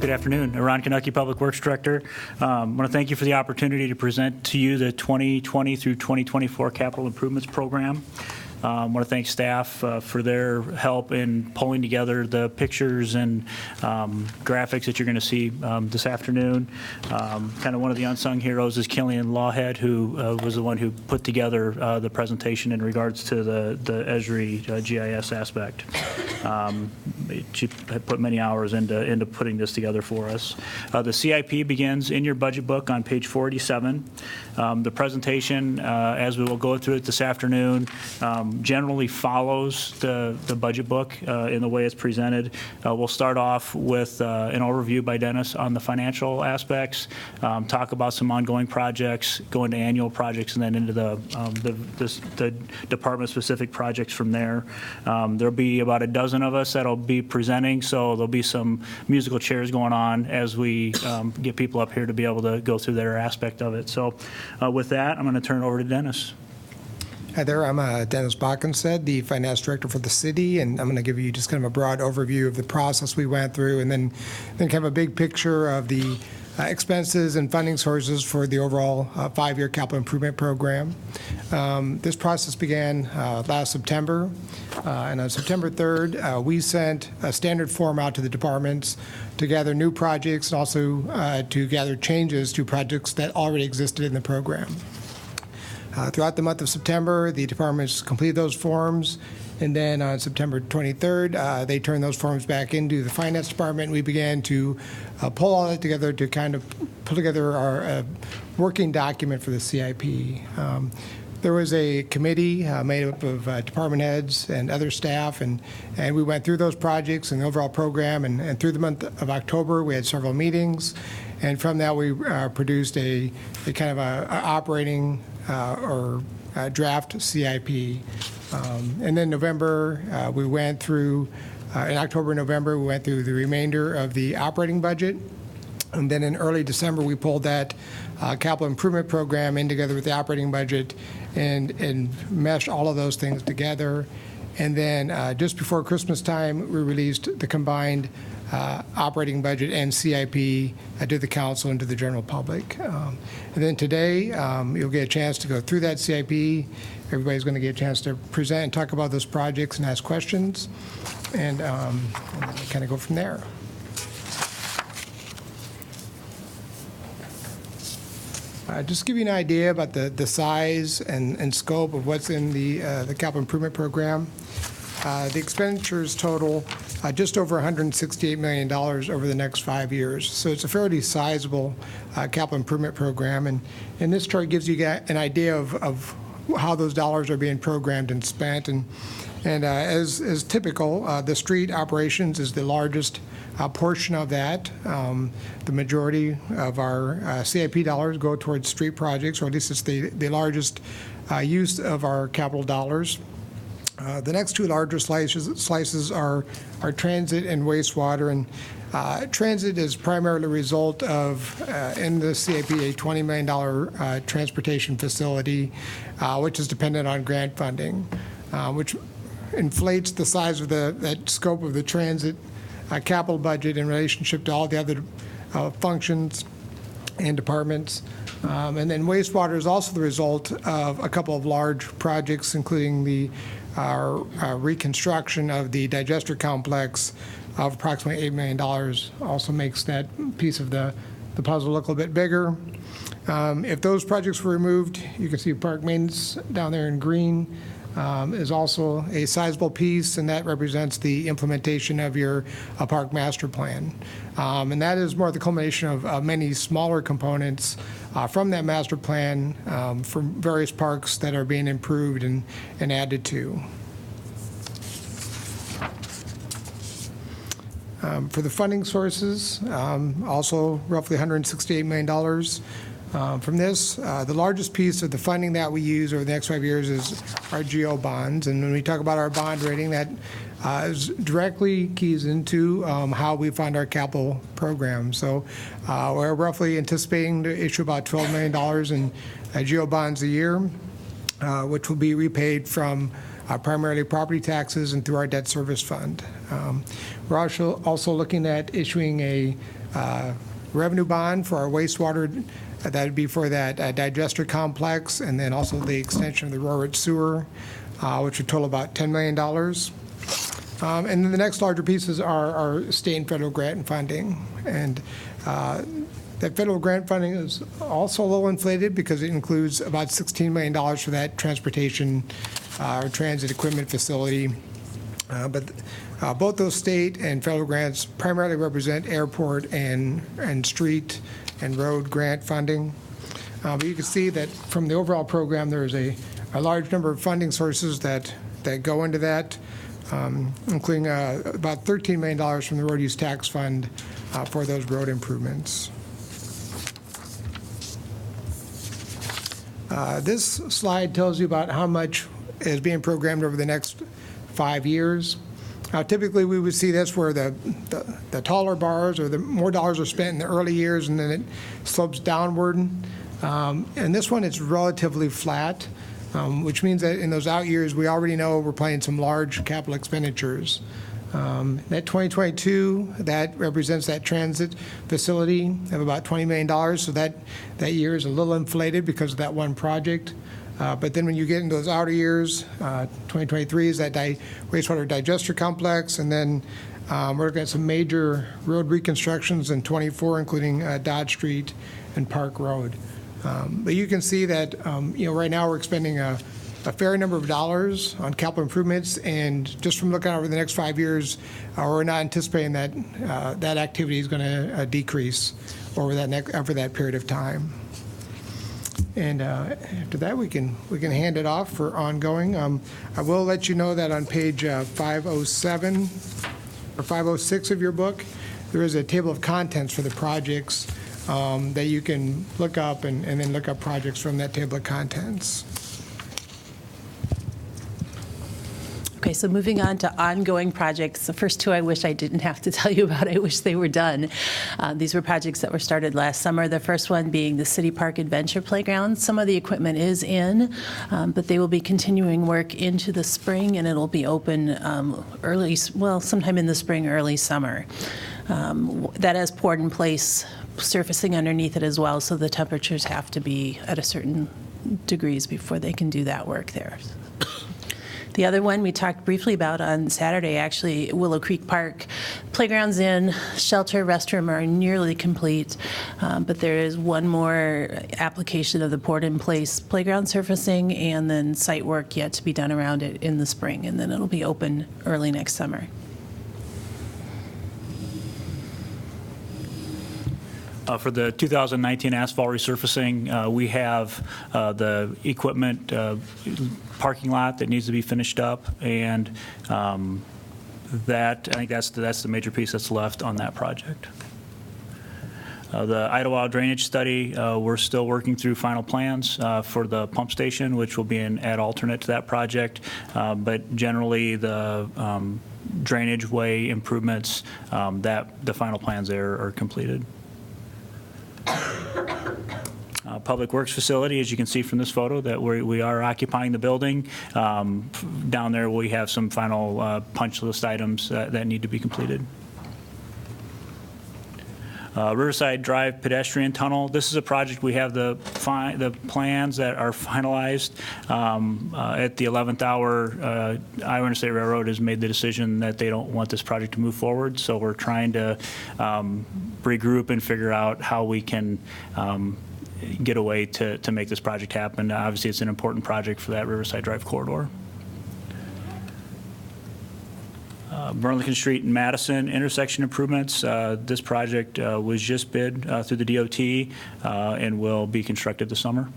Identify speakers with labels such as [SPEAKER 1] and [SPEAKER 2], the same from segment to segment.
[SPEAKER 1] Good afternoon. Ron Konecki, Public Works Director. I want to thank you for the opportunity to present to you the 2020 through 2024 Capital Improvements Program. I want to thank staff for their help in pulling together the pictures and graphics that you're going to see this afternoon. Kind of one of the unsung heroes is Killian Lawhead, who was the one who put together the presentation in regards to the Esri GIS aspect. She put many hours into putting this together for us. The CIP begins in your budget book on page 47. The presentation, as we will go through it this afternoon, generally follows the budget book in the way it's presented. We'll start off with an overview by Dennis on the financial aspects, talk about some ongoing projects, go into annual projects, and then into the department-specific projects from there. There'll be about a dozen of us that'll be presenting, so there'll be some musical chairs going on as we get people up here to be able to go through their aspect of it. So with that, I'm going to turn it over to Dennis.
[SPEAKER 2] Hi there, I'm Dennis Bockenstead, the Finance Director for the city, and I'm going to give you just kind of a broad overview of the process we went through, and then kind of a big picture of the expenses and funding sources for the overall 5-year capital improvement program. This process began last September, and on September 3rd, we sent a standard form out to the departments to gather new projects and also to gather changes to projects that already existed in the program. Throughout the month of September, the departments completed those forms, and then on September 23rd, they turned those forms back into the Finance Department. We began to pull all that together to kind of pull together our working document for the CIP. There was a committee made up of department heads and other staff, and we went through those projects and the overall program, and through the month of October, we had several meetings, and from that, we produced a kind of a operating or draft CIP. And then November, we went through, in October and November, we went through the remainder of the operating budget. And then in early December, we pulled that capital improvement program in together with the operating budget and meshed all of those things together. And then just before Christmas time, we released the combined operating budget and CIP to the council and to the general public. And then today, you'll get a chance to go through that CIP. Everybody's going to get a chance to present and talk about those projects and ask questions, and kind of go from there. Just to give you an idea about the size and scope of what's in the capital improvement program. The expenditures total just over $168 million over the next 5 years. So it's a fairly sizable capital improvement program. And this chart gives you an idea of how those dollars are being programmed and spent. And as typical, the street operations is the largest portion of that. The majority of our CIP dollars go towards street projects, or at least it's the largest use of our capital dollars. The next two larger slices are transit and wastewater. And transit is primarily a result of, in the CIP, a $20 million transportation facility, which is dependent on grant funding, which inflates the size of that scope of the transit capital budget in relationship to all the other functions and departments. And then wastewater is also the result of a couple of large projects, including our reconstruction of the digester complex of approximately $8 million. Also makes that piece of the puzzle look a little bit bigger. If those projects were removed, you can see park maintenance down there in green is also a sizable piece, and that represents the implementation of your park master plan. And that is more the culmination of many smaller components from that master plan from various parks that are being improved and added to. For the funding sources, also roughly $168 million. From this, the largest piece of the funding that we use over the next 5 years is our GO bonds. And when we talk about our bond rating, that directly keys into how we fund our capital program. So we're roughly anticipating to issue about $12 million in GO bonds a year, which will be repaid from primarily property taxes and through our debt service fund. We're also looking at issuing a revenue bond for our wastewater. That would be for that digester complex, and then also the extension of the Roarich sewer, which would total about $10 million. And then the next larger pieces are our state and federal grant funding. And that federal grant funding is also a little inflated because it includes about $16 million for that transportation or transit equipment facility. But both those state and federal grants primarily represent airport and street and road grant funding. But you can see that from the overall program, there is a large number of funding sources that go into that, including about $13 million from the road use tax fund for those road improvements. This slide tells you about how much is being programmed over the next 5 years. Typically, we would see this where the taller bars or the more dollars are spent in the early years, and then it slopes downward. And this one, it's relatively flat, which means that in those out years, we already know we're planning some large capital expenditures. That 2022, that represents that transit facility of about $20 million. So that year is a little inflated because of that one project. But then when you get into those outer years, 2023 is that wastewater digester complex, and then we're looking at some major road reconstructions in 24, including Dodge Street and Park Road. But you can see that right now we're expending a fair number of dollars on capital improvements, and just from looking over the next 5 years, we're not anticipating that that activity is going to decrease over that period of time. And after that, we can hand it off for ongoing. I will let you know that on page 507 or 506 of your book, there is a table of contents for the projects that you can look up and then look up projects from that table of contents.
[SPEAKER 3] Okay, so moving on to ongoing projects. The first two I wish I didn't have to tell you about. I wish they were done. These were projects that were started last summer. The first one being the City Park Adventure Playground. Some of the equipment is in, but they will be continuing work into the spring, and it'll be open sometime in the spring, early summer. That has poured in place surfacing underneath it as well, so the temperatures have to be at a certain degrees before they can do that work there. The other one we talked briefly about on Saturday, actually, Willow Creek Park. Playground's in, shelter, restroom are nearly complete, but there is one more application of the poured-in-place playground surfacing and then site work yet to be done around it in the spring, and then it'll be open early next summer.
[SPEAKER 1] For the 2019 asphalt resurfacing, we have the equipment parking lot that needs to be finished up, and I think that's the major piece that's left on that project. The Idlewild drainage study, we're still working through final plans for the pump station, which will be an add alternate to that project, but generally the drainage way improvements, that the final plans there are completed. Public Works facility, as you can see from this photo, that we are occupying the building. Down there we have some final punch list items that need to be completed. Riverside Drive pedestrian tunnel. This is a project we have the plans that are finalized. At the 11th hour, Iowa Interstate Railroad has made the decision that they don't want this project to move forward. So we're trying to regroup and figure out how we can get a way to make this project happen. Obviously, it's an important project for that Riverside Drive corridor. Burlington Street and Madison intersection improvements. This project was just bid through the DOT and will be constructed this summer.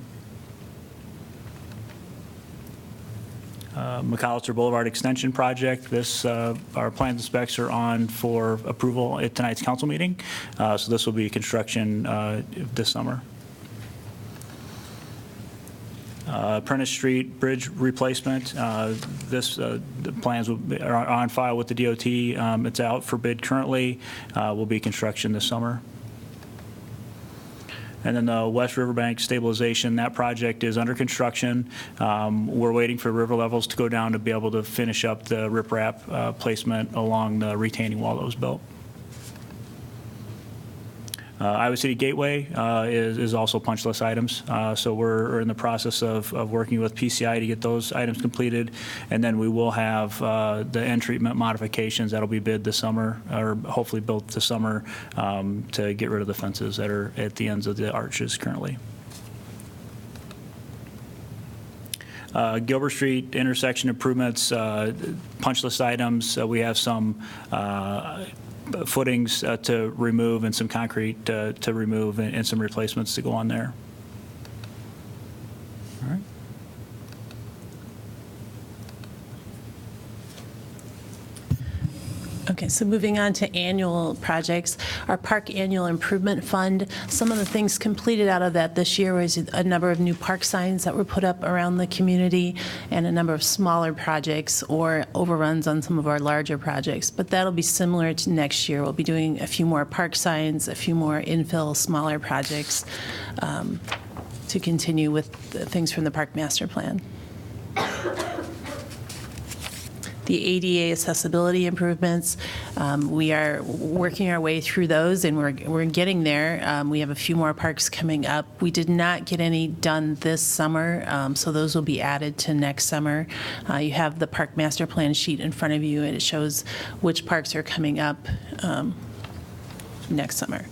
[SPEAKER 1] McAllister Boulevard Extension Project. This, our plans and specs are on for approval at tonight's council meeting. So this will be construction this summer. Prentice Street Bridge replacement. The plans are on file with the DOT. It's out for bid currently. Will be construction this summer. And then the West Riverbank stabilization, that project is under construction. We're waiting for river levels to go down to be able to finish up the riprap placement along the retaining wall that was built. Iowa City Gateway is also punch list items. So we're in the process of working with PCI to get those items completed. And then we will have the end treatment modifications that'll be bid this summer, or hopefully built this summer, to get rid of the fences that are at the ends of the arches currently. Gilbert Street intersection improvements, punch list items. We have some footings to remove and some concrete to remove and some replacements to go on there. All right.
[SPEAKER 3] Okay, so moving on to annual projects, our Park Annual Improvement Fund, some of the things completed out of that this year was a number of new park signs that were put up around the community and a number of smaller projects or overruns on some of our larger projects. But that'll be similar to next year. We'll be doing a few more park signs, a few more infill, smaller projects to continue with the things from the Park Master Plan. The ADA accessibility improvements, we are working our way through those, and we're getting there. We have a few more parks coming up. We did not get any done this summer, so those will be added to next summer. You have the Park Master Plan sheet in front of you, and it shows which parks are coming up next summer.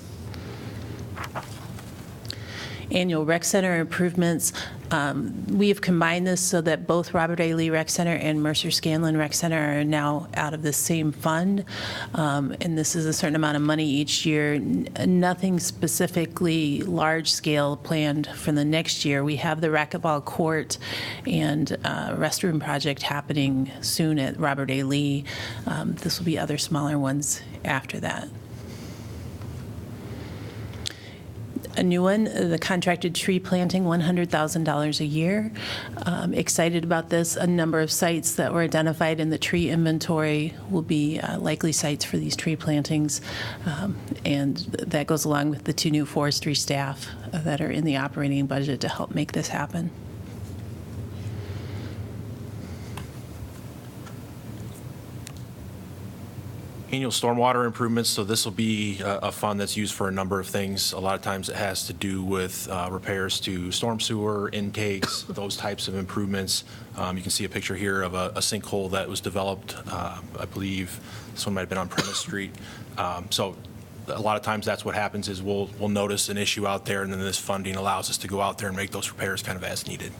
[SPEAKER 3] Annual rec center improvements. We have combined this so that both Robert A. Lee Rec Center and Mercer Scanlon Rec Center are now out of the same fund, and this is a certain amount of money each year. Nothing specifically large-scale planned for the next year. We have the racquetball court and restroom project happening soon at Robert A. Lee. This will be other smaller ones after that. A new one, the contracted tree planting, $100,000 a year. Excited about this. A number of sites that were identified in the tree inventory will be likely sites for these tree plantings. And that goes along with the 2 new forestry staff that are in the operating budget to help make this happen.
[SPEAKER 4] Annual stormwater improvements, so this will be a fund that's used for a number of things. A lot of times it has to do with repairs to storm sewer intakes, those types of improvements. You can see a picture here of a sinkhole that was developed, I believe this one might have been on Prentice Street. So a lot of times that's what happens is we'll notice an issue out there, and then this funding allows us to go out there and make those repairs kind of as needed.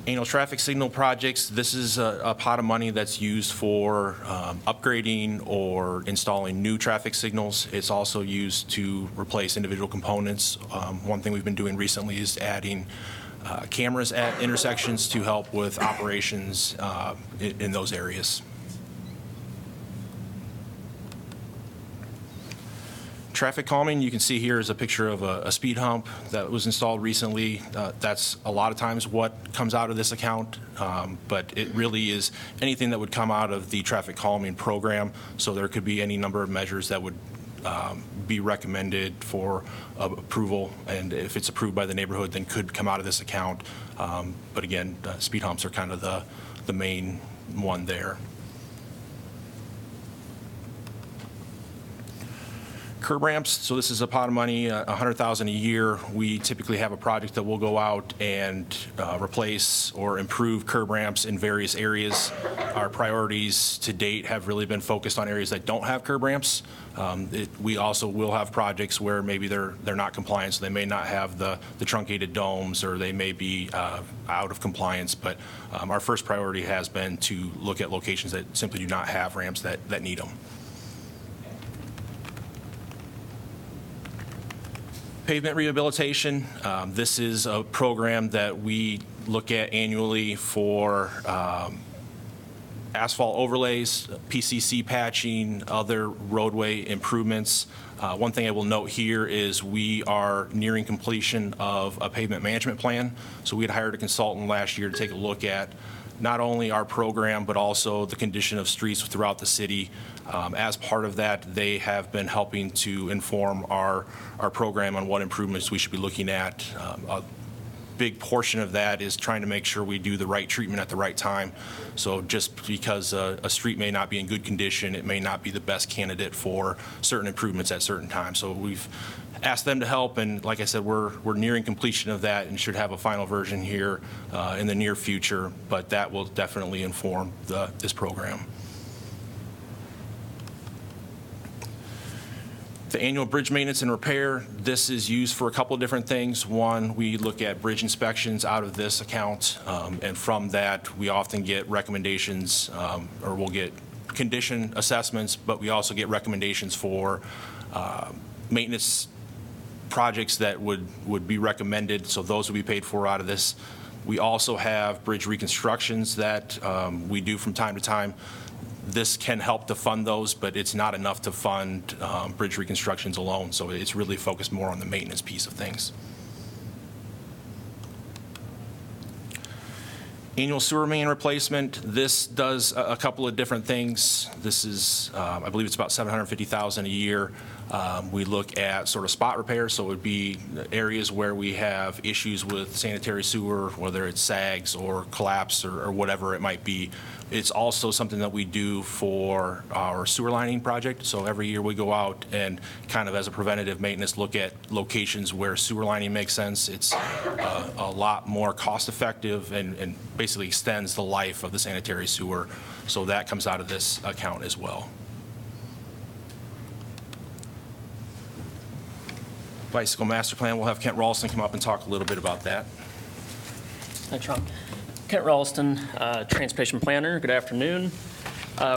[SPEAKER 4] Annual traffic signal projects, this is a pot of money that's used for upgrading or installing new traffic signals. It's also used to replace individual components. One thing we've been doing recently is adding cameras at intersections to help with operations in those areas. Traffic calming, you can see here is a picture of a speed hump that was installed recently. That's a lot of times what comes out of this account, but it really is anything that would come out of the traffic calming program. So there could be any number of measures that would be recommended for approval, and if it's approved by the neighborhood, then could come out of this account. But again, speed humps are kind of the main one there. Curb ramps, so this is a pot of money, $100,000 a year. We typically have a project that will go out and replace or improve curb ramps in various areas. Our priorities to date have really been focused on areas that don't have curb ramps. We also will have projects where maybe they're not compliant, so they may not have the truncated domes, or they may be out of compliance. But our first priority has been to look at locations that simply do not have ramps that need them. Pavement rehabilitation, this is a program that we look at annually for asphalt overlays, PCC patching, other roadway improvements. One thing I will note here is we are nearing completion of a pavement management plan. So we had hired a consultant last year to take a look at not only our program, but also the condition of streets throughout the city. As part of that, they have been helping to inform our program on what improvements we should be looking at. A big portion of that is trying to make sure we do the right treatment at the right time. So just because a street may not be in good condition, it may not be the best candidate for certain improvements at certain times. So we've asked them to help, and like I said, we're nearing completion of that and should have a final version here in the near future, but that will definitely inform this program. The annual bridge maintenance and repair, this is used for a couple of different things. One, we look at bridge inspections out of this account, and from that, we often get recommendations, or we'll get condition assessments, but we also get recommendations for maintenance projects that would be recommended, so those will be paid for out of this. We also have bridge reconstructions that we do from time to time. This can help to fund those, but it's not enough to fund bridge reconstructions alone, so it's really focused more on the maintenance piece of things. Annual sewer main replacement, this does a couple of different things. This is, I believe it's about $750,000 a year. We look at sort of spot repairs, so it would be areas where we have issues with sanitary sewer, whether it's sags or collapse or whatever it might be. It's also something that we do for our sewer lining project. So every year we go out and kind of as a preventative maintenance look at locations where sewer lining makes sense. It's a lot more cost effective and basically extends the life of the sanitary sewer. So that comes out of this account as well. Bicycle master plan, we'll have Kent Ralston come up and talk a little bit about that.
[SPEAKER 5] Thanks, Ron. Kent Ralston, Transportation Planner. Good afternoon.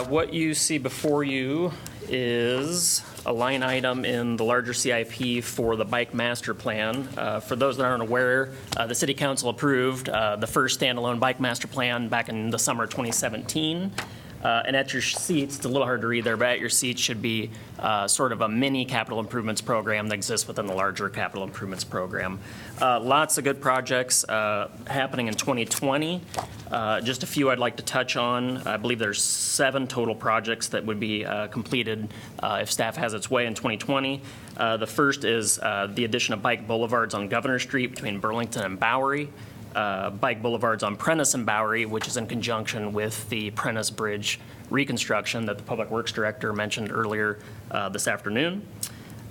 [SPEAKER 5] What you see before you is a line item in the larger CIP for the Bike Master Plan. For those that aren't aware, the City Council approved the first standalone Bike Master Plan back in the summer of 2017. And at your seats, it's a little hard to read there, but at your seats should be sort of a mini capital improvements program that exists within the larger capital improvements program. Lots of good projects happening in 2020. Just a few I'd like to touch on. I believe there's 7 total projects that would be completed if staff has its way in 2020. The first is the addition of bike boulevards on Governor Street between Burlington and Bowery. Bike boulevards on Prentice and Bowery, which is in conjunction with the Prentice Bridge reconstruction that the Public Works Director mentioned earlier this afternoon.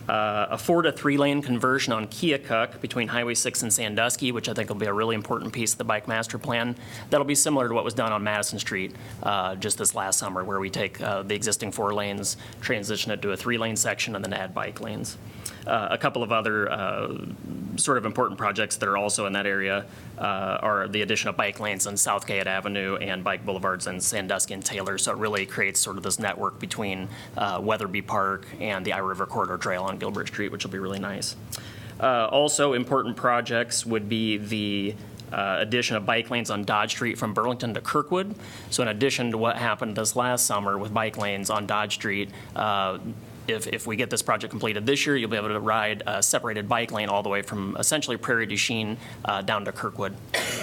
[SPEAKER 5] A 4 to 3 lane conversion on Keokuk between Highway 6 and Sandusky, which I think will be a really important piece of the Bike Master Plan. That'll be similar to what was done on Madison Street just this last summer, where we take the existing 4 lanes, transition it to a 3 lane section, and then add bike lanes. A couple of other sort of important projects that are also in that area are the addition of bike lanes on Southgate Avenue and bike boulevards in Sandusky and Taylor. So it really creates sort of this network between Weatherby Park and the Iowa River Corridor Trail on Gilbert Street, which will be really nice. Also important projects would be the addition of bike lanes on Dodge Street from Burlington to Kirkwood. So in addition to what happened this last summer with bike lanes on Dodge Street, if we get this project completed this year, you'll be able to ride a separated bike lane all the way from essentially Prairie du Chien down to Kirkwood,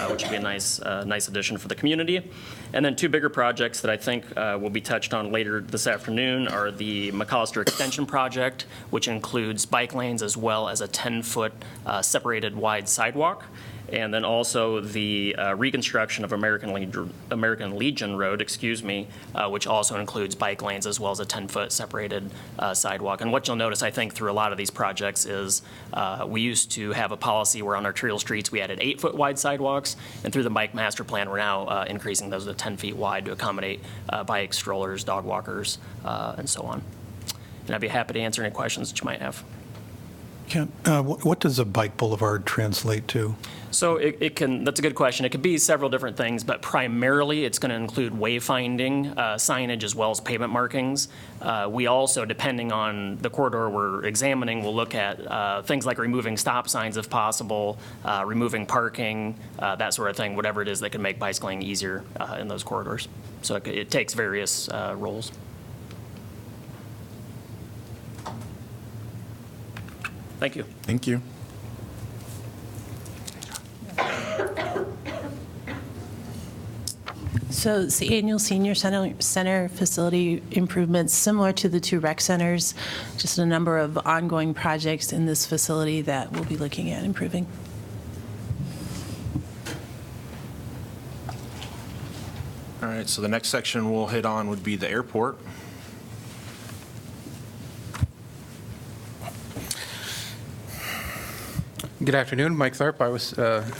[SPEAKER 5] which would be a nice addition for the community. And then 2 bigger projects that I think will be touched on later this afternoon are the McAllister Extension Project, which includes bike lanes as well as a 10-foot separated wide sidewalk. And then also the reconstruction of American Legion Road, which also includes bike lanes as well as a 10-foot separated sidewalk. And what you'll notice, I think, through a lot of these projects is we used to have a policy where on arterial streets we added 8-foot wide sidewalks, and through the Bike Master Plan we're now increasing those to 10 feet wide to accommodate bikes, strollers, dog walkers, and so on. And I'd be happy to answer any questions that you might have.
[SPEAKER 6] Kent, what does a bike boulevard translate to?
[SPEAKER 5] So that's a good question. It could be several different things, but primarily it's going to include wayfinding, signage, as well as pavement markings. We also, depending on the corridor we're examining, will look at things like removing stop signs if possible, removing parking, that sort of thing, whatever it is that can make bicycling easier in those corridors. So it takes various roles. Thank you.
[SPEAKER 7] Thank you.
[SPEAKER 3] So it's the annual senior center facility improvements, similar to the two rec centers, just a number of ongoing projects in this facility that we'll be looking at improving.
[SPEAKER 4] All right, so the next section we'll hit on would be the airport.
[SPEAKER 7] Good afternoon, Mike Tharp.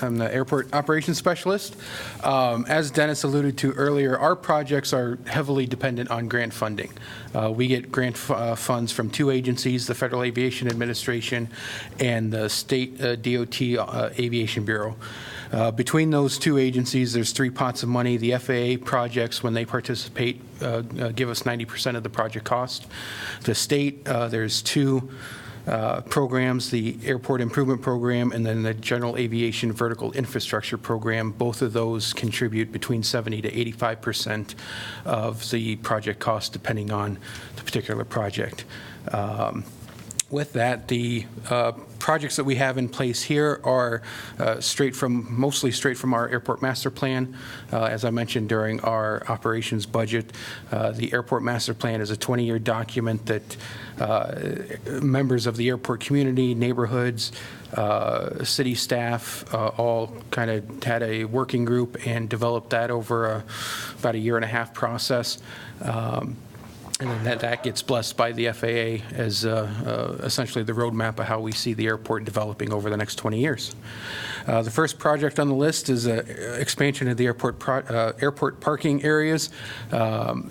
[SPEAKER 7] I'm the airport operations specialist. As Dennis alluded to earlier, our projects are heavily dependent on grant funding. We get grant funds from two agencies, the Federal Aviation Administration and the State DOT Aviation Bureau. Between those two agencies, there's three pots of money. The FAA projects, when they participate, give us 90% of the project cost. The state, there's two programs, the Airport Improvement Program and then the General Aviation Vertical Infrastructure Program. Both of those contribute between 70 to 85% of the project cost, depending on the particular project. With that, the projects that we have in place here are mostly straight from our airport master plan. As I mentioned during our operations budget, the airport master plan is a 20-year document that members of the airport community, neighborhoods, city staff, all kind of had a working group and developed that over about a year-and-a-half process. And then that gets blessed by the FAA as essentially the roadmap of how we see the airport developing over the next 20 years. The first project on the list is expansion of the airport parking areas.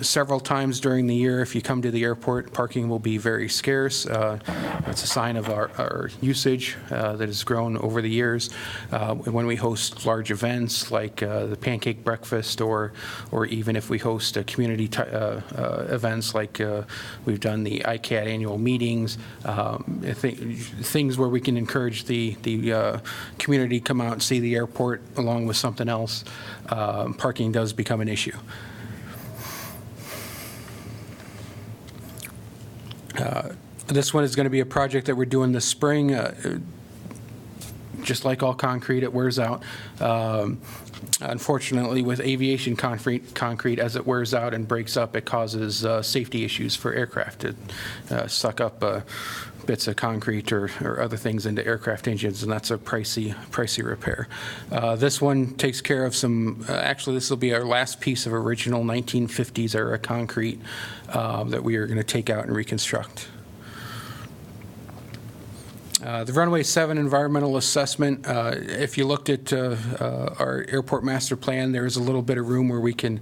[SPEAKER 7] Several times during the year, if you come to the airport, parking will be very scarce. It's a sign of our usage that has grown over the years. When we host large events like the pancake breakfast, or even if we host community events like we've done the ICAT annual meetings, things where we can encourage the community come out and see the airport along with something else, parking does become an issue. This one is going to be a project that we're doing this spring. Just like all concrete, it wears out. Unfortunately, with aviation concrete, as it wears out and breaks up, it causes safety issues for aircraft. To suck up bits of concrete or other things into aircraft engines, and that's a pricey repair. This one takes care of some, actually this will be our last piece of original 1950s era concrete that we are going to take out and reconstruct. The Runway 7 environmental assessment, if you looked at our airport master plan, there's a little bit of room where we can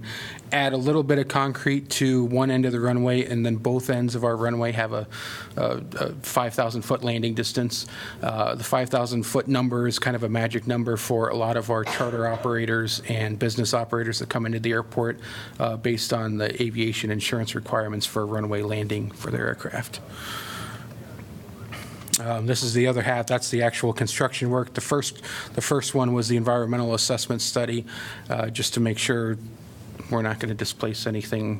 [SPEAKER 7] add a little bit of concrete to one end of the runway, and then both ends of our runway have a 5,000-foot landing distance. The 5,000-foot number is kind of a magic number for a lot of our charter operators and business operators that come into the airport based on the aviation insurance requirements for runway landing for their aircraft. This is the other half. That's the actual construction work. The first one was the environmental assessment study, just to make sure we're not going to displace anything.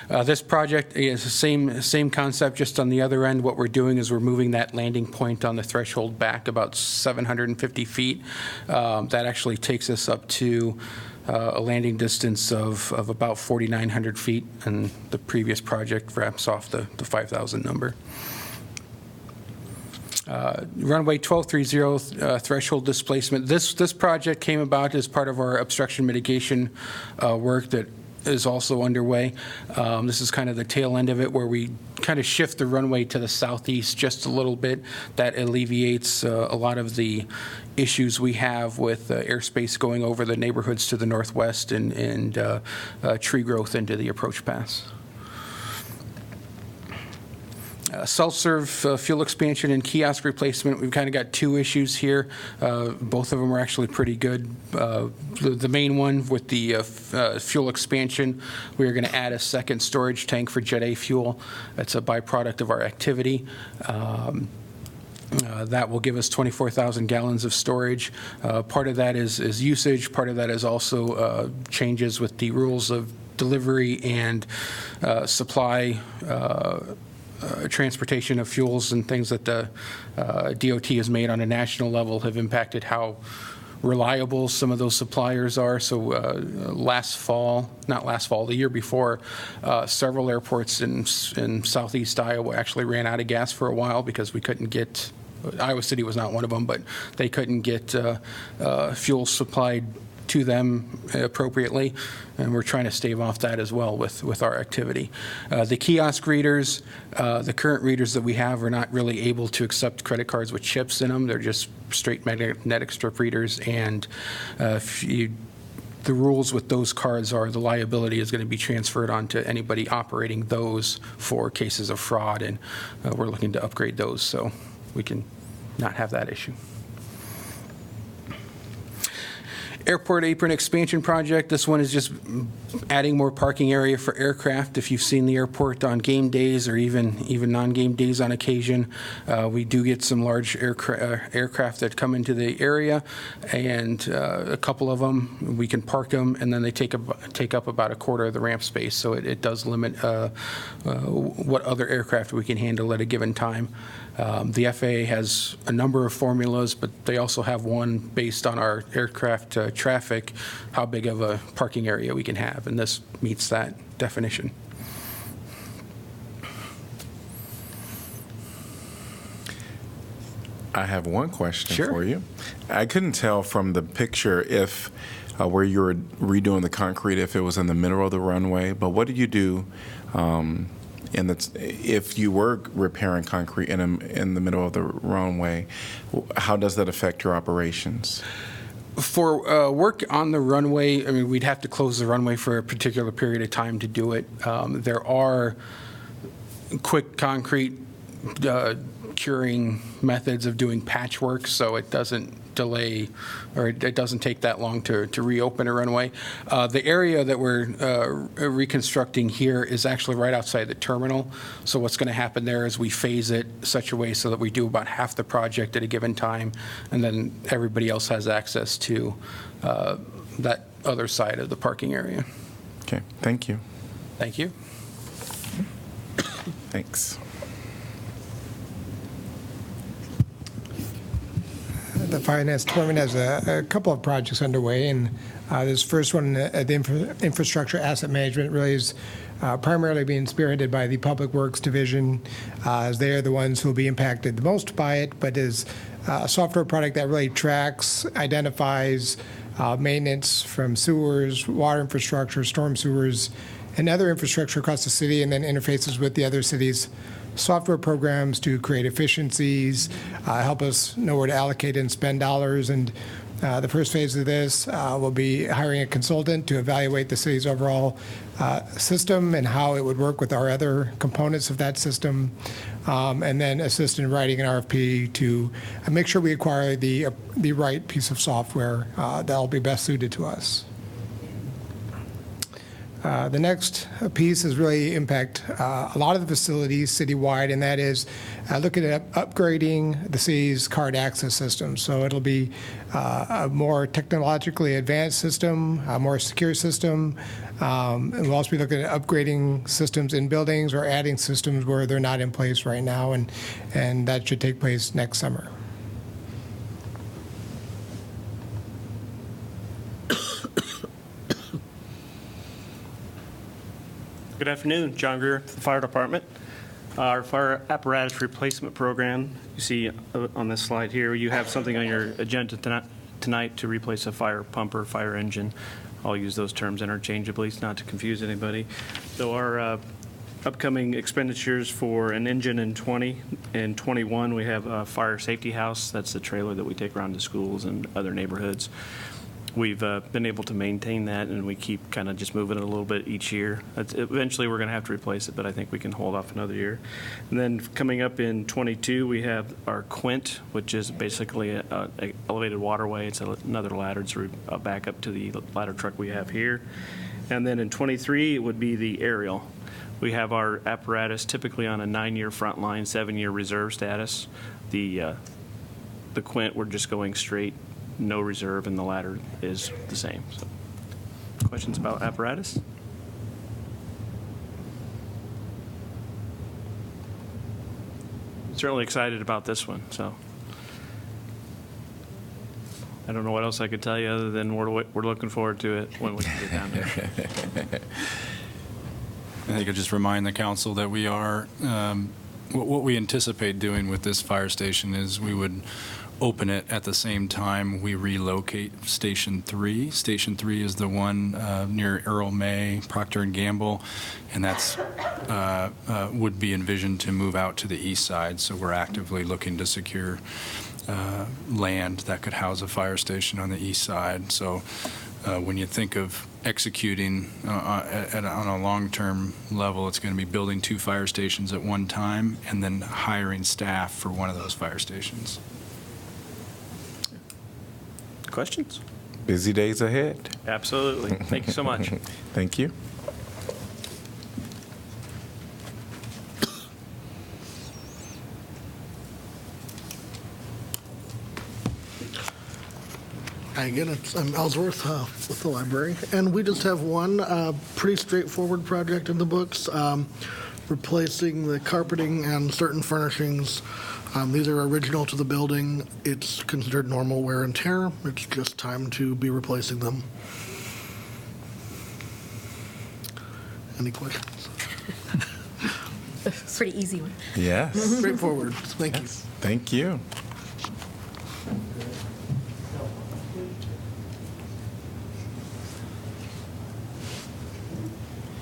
[SPEAKER 7] This project is the same concept, just on the other end. What we're doing is we're moving that landing point on the threshold back about 750 feet. That actually takes us up to a landing distance of about 4,900 feet, and the previous project wraps off the 5,000 number. Runway 1230 threshold displacement. This project came about as part of our obstruction mitigation work that is also underway. This is kind of the tail end of it, where we kind of shift the runway to the southeast just a little bit. That alleviates a lot of the issues we have with airspace going over the neighborhoods to the northwest and tree growth into the approach pass. Self-serve fuel expansion and kiosk replacement. We've kind of got two issues here. Both of them are actually pretty good. The main one with the fuel expansion, we're going to add a second storage tank for Jet A fuel. That's a byproduct of our activity. That will give us 24,000 gallons of storage. Part of that is usage. Part of that is also changes with the rules of delivery and supply transportation of fuels and things that the DOT has made on a national level have impacted how reliable some of those suppliers are. So the year before, several airports in southeast Iowa actually ran out of gas for a while because we couldn't get, Iowa City was not one of them, but they couldn't get fuel supplied to them appropriately, and we're trying to stave off that as well with our activity. The kiosk readers, the current readers that we have are not really able to accept credit cards with chips in them. They're just straight magnetic strip readers, and the rules with those cards are the liability is going to be transferred onto anybody operating those for cases of fraud, and we're looking to upgrade those so we can not have that issue. Airport apron expansion project. This one is just adding more parking area for aircraft. If you've seen the airport on game days or even non-game days on occasion, we do get some large aircraft that come into the area, and a couple of them, we can park them, and then they take up about a quarter of the ramp space. So it does limit what other aircraft we can handle at a given time. The FAA has a number of formulas, but they also have one based on our aircraft traffic, how big of a parking area we can have, and this meets that definition.
[SPEAKER 8] I have one question
[SPEAKER 7] Sure.
[SPEAKER 8] for you. I couldn't tell from the picture if where you were redoing the concrete, if it was in the middle of the runway, but what did you do if you were repairing concrete in the middle of the runway? How does that affect your operations?
[SPEAKER 7] For work on the runway, I mean, we'd have to close the runway for a particular period of time to do it. There are quick concrete curing methods of doing patchwork, so it doesn't delay, or it doesn't take that long to reopen a runway. The area that we're reconstructing here is actually right outside the terminal. So what's going to happen there is we phase it such a way so that we do about half the project at a given time, and then everybody else has access to that other side of the parking area.
[SPEAKER 8] Okay, thank you.
[SPEAKER 7] Thank you.
[SPEAKER 8] Thanks.
[SPEAKER 2] The Finance Department has a couple of projects underway, and this first one, the Infrastructure Asset Management, really is primarily being spearheaded by the Public Works Division, as they are the ones who will be impacted the most by it, but is a software product that really tracks, identifies maintenance from sewers, water infrastructure, storm sewers, and other infrastructure across the city, and then interfaces with the other cities' software programs to create efficiencies, help us know where to allocate and spend dollars. And the first phase of this will be hiring a consultant to evaluate the city's overall system and how it would work with our other components of that system, and then assist in writing an RFP to make sure we acquire the right piece of software that will be best suited to us. The next piece is really impact a lot of the facilities citywide, and that is looking at upgrading the city's card access system. So it'll be a more technologically advanced system, a more secure system, and we'll also be looking at upgrading systems in buildings or adding systems where they're not in place right now, and that should take place next summer.
[SPEAKER 9] Good afternoon, John Greer, the Fire Department. Our fire apparatus replacement program, you see on this slide here, you have something on your agenda tonight to replace a fire pump or fire engine. I'll use those terms interchangeably, not to confuse anybody. So our upcoming expenditures for an engine in 20 and 21, we have a fire safety house. That's the trailer that we take around to schools and other neighborhoods. We've been able to maintain that, and we keep kind of just moving it a little bit each year. Eventually, we're going to have to replace it, but I think we can hold off another year. And then coming up in 22, we have our Quint, which is basically an elevated waterway. It's another ladder. It's a backup to the ladder truck we have here. And then in 23, it would be the aerial. We have our apparatus typically on a 9-year frontline, 7-year reserve status. The Quint, we're just going straight, no reserve, and the ladder is the same. So, questions about apparatus? Certainly excited about this one. So, I don't know what else I could tell you other than we're looking forward to it when we can get down there.
[SPEAKER 10] I think I'll just remind the council that we are, what we anticipate doing with this fire station is we would open it at the same time we relocate Station 3. Station 3 is the one near Earl May, Procter & Gamble, and that's would be envisioned to move out to the east side. So we're actively looking to secure land that could house a fire station on the east side. So when you think of executing on a long-term level, it's going to be building 2 fire stations at one time and then hiring staff for one of those fire stations.
[SPEAKER 9] Questions?
[SPEAKER 8] Busy days ahead.
[SPEAKER 9] Absolutely. Thank you so much.
[SPEAKER 8] Thank you.
[SPEAKER 11] Hi again, I'm Ellsworth with the library, and we just have one pretty straightforward project in the books, replacing the carpeting and certain furnishings. These are original to the building. It's considered normal wear and tear. It's just time to be replacing them. Any questions?
[SPEAKER 12] Pretty easy one.
[SPEAKER 8] Yes.
[SPEAKER 11] Straightforward. Thank you.
[SPEAKER 8] Thank you.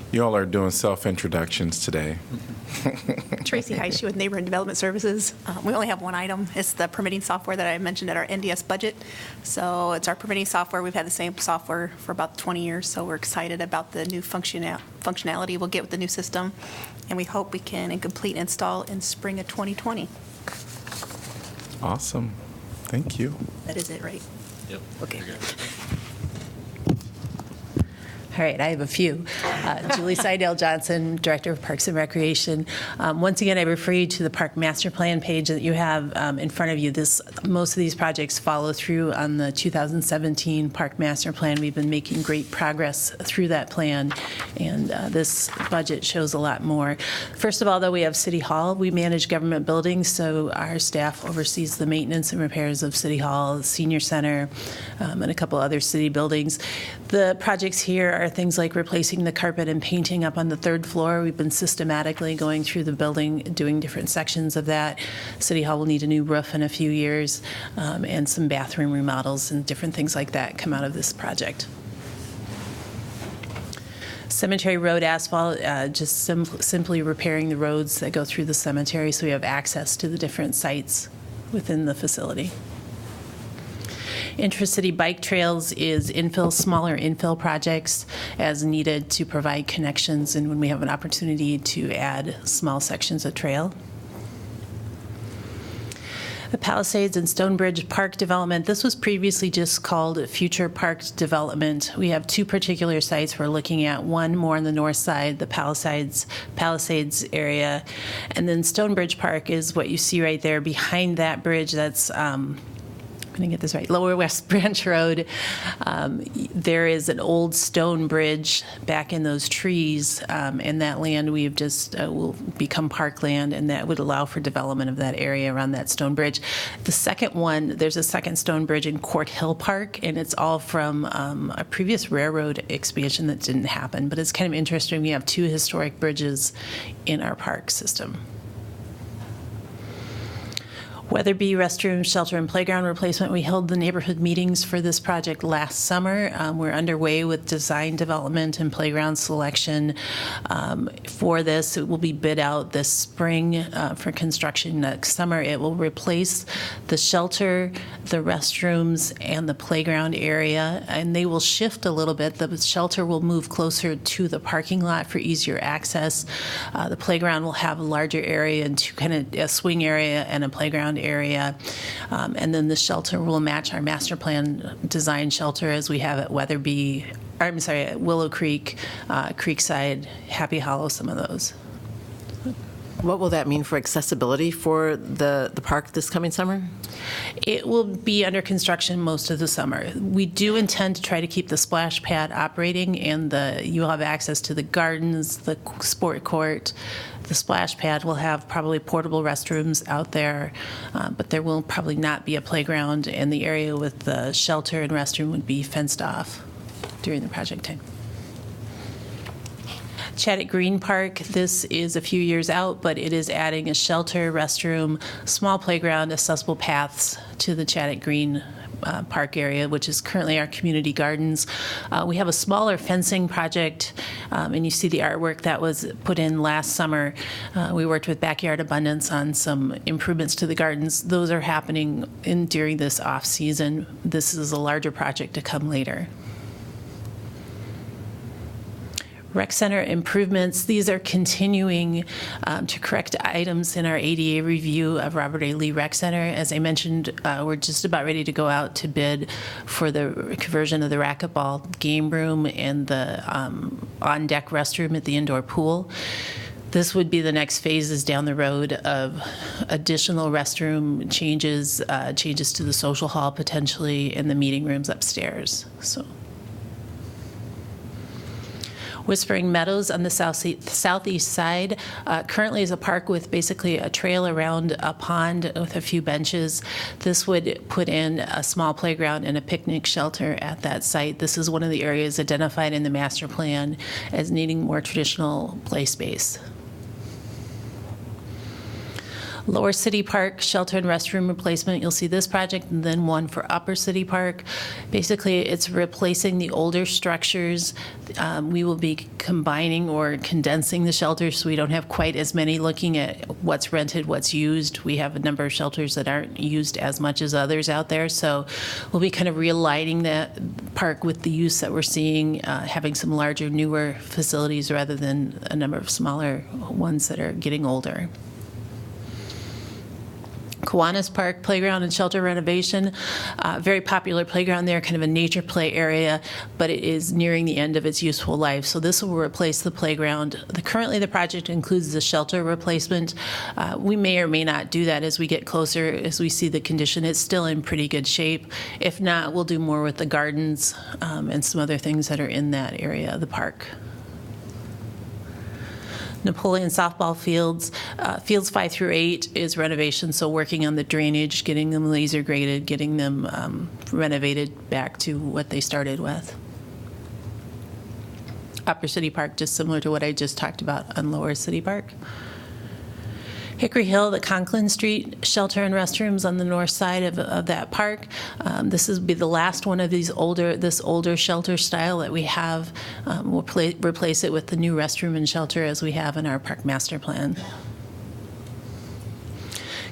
[SPEAKER 8] You all are doing self-introductions today.
[SPEAKER 12] Tracy Heishi with Neighborhood Development Services. We only have one item. It's the permitting software that I mentioned at our NDS budget. So it's our permitting software. We've had the same software for about 20 years, so we're excited about the new functionality we'll get with the new system. And we hope we can complete install in spring of 2020.
[SPEAKER 8] Awesome. Thank you.
[SPEAKER 12] That is it, right?
[SPEAKER 5] Yep.
[SPEAKER 12] Okay.
[SPEAKER 3] All right, I have a few. Julie Seidel-Johnson, Director of Parks and Recreation. Once again, I refer you to the Park Master Plan page that you have in front of you. Most of these projects follow through on the 2017 Park Master Plan. We've been making great progress through that plan, and this budget shows a lot more. First of all, though, we have City Hall. We manage government buildings, so our staff oversees the maintenance and repairs of City Hall, the Senior Center, and a couple other city buildings. The projects here are things like replacing the carpet and painting up on the 3rd floor. We've been systematically going through the building, doing different sections of that. City Hall will need a new roof in a few years, and some bathroom remodels and different things like that come out of this project. Cemetery road asphalt, just simply repairing the roads that go through the cemetery so we have access to the different sites within the facility. Intracity bike trails is smaller infill projects as needed to provide connections and when we have an opportunity to add small sections of trail. The Palisades and Stonebridge Park development, this was previously just called Future Parks Development. We have 2 particular sites we're looking at, one more on the north side, the Palisades area, and then Stonebridge Park is what you see right there behind that bridge. That's I'm going to get this right, Lower West Branch Road. There is an old stone bridge back in those trees, and that land we've just will become parkland, and that would allow for development of that area around that stone bridge. The second one, there's a second stone bridge in Court Hill Park, and it's all from a previous railroad expansion that didn't happen, but it's kind of interesting. We have 2 historic bridges in our park system. Weatherby restroom, shelter, and playground replacement. We held the neighborhood meetings for this project last summer. We're underway with design development and playground selection for this. It will be bid out this spring for construction next summer. It will replace the shelter, the restrooms, and the playground area, and they will shift a little bit. The shelter will move closer to the parking lot for easier access. The playground will have a larger area and a swing area and a playground area, and then the shelter will match our master plan design shelter as we have at Willow Creek, Creekside, Happy Hollow, some of those.
[SPEAKER 13] What will that mean for accessibility for the park this coming summer?
[SPEAKER 3] It will be under construction most of the summer. We do intend to try to keep the splash pad operating, and you'll have access to the gardens, the sport court. The splash pad will have probably portable restrooms out there, but there will probably not be a playground, and the area with the shelter and restroom would be fenced off during the project time. Chaddock Green Park, this is a few years out, but it is adding a shelter, restroom, small playground, accessible paths to the Chaddock Green Park area, which is currently our community gardens. We have a smaller fencing project, and you see the artwork that was put in last summer. We worked with Backyard Abundance on some improvements to the gardens. Those are happening during this off-season. This is a larger project to come later. Rec Center improvements, these are continuing to correct items in our ADA review of Robert A. Lee Rec Center. As I mentioned, we're just about ready to go out to bid for the conversion of the racquetball game room and the on-deck restroom at the indoor pool. This would be the next phases down the road of additional restroom changes, changes to the social hall potentially, and the meeting rooms upstairs. So. Whispering Meadows on the southeast side currently is a park with basically a trail around a pond with a few benches. This would put in a small playground and a picnic shelter at that site. This is one of the areas identified in the master plan as needing more traditional play space. Lower City Park shelter and restroom replacement. You'll see this project and then one for Upper City Park. Basically, it's replacing the older structures. We will be combining or condensing the shelters so we don't have quite as many, looking at what's rented, what's used. We have a number of shelters that aren't used as much as others out there. So we'll be kind of realigning that park with the use that we're seeing, having some larger, newer facilities rather than a number of smaller ones that are getting older. Kiwanis Park playground and shelter renovation, very popular playground there, kind of a nature play area, but it is nearing the end of its useful life. So this will replace the playground. Currently the project includes the shelter replacement. We may or may not do that as we get closer, as we see the condition. It's still in pretty good shape. If not, we'll do more with the gardens and some other things that are in that area of the park. Napoleon softball fields, fields 5 through 8 is renovation, so working on the drainage, getting them laser graded, getting them renovated back to what they started with. Upper City Park, just similar to what I just talked about on Lower City Park. Hickory Hill, the Conklin Street shelter and restrooms on the north side of that park. This will be the last one of this older shelter style that we have. We'll replace it with the new restroom and shelter as we have in our park master plan.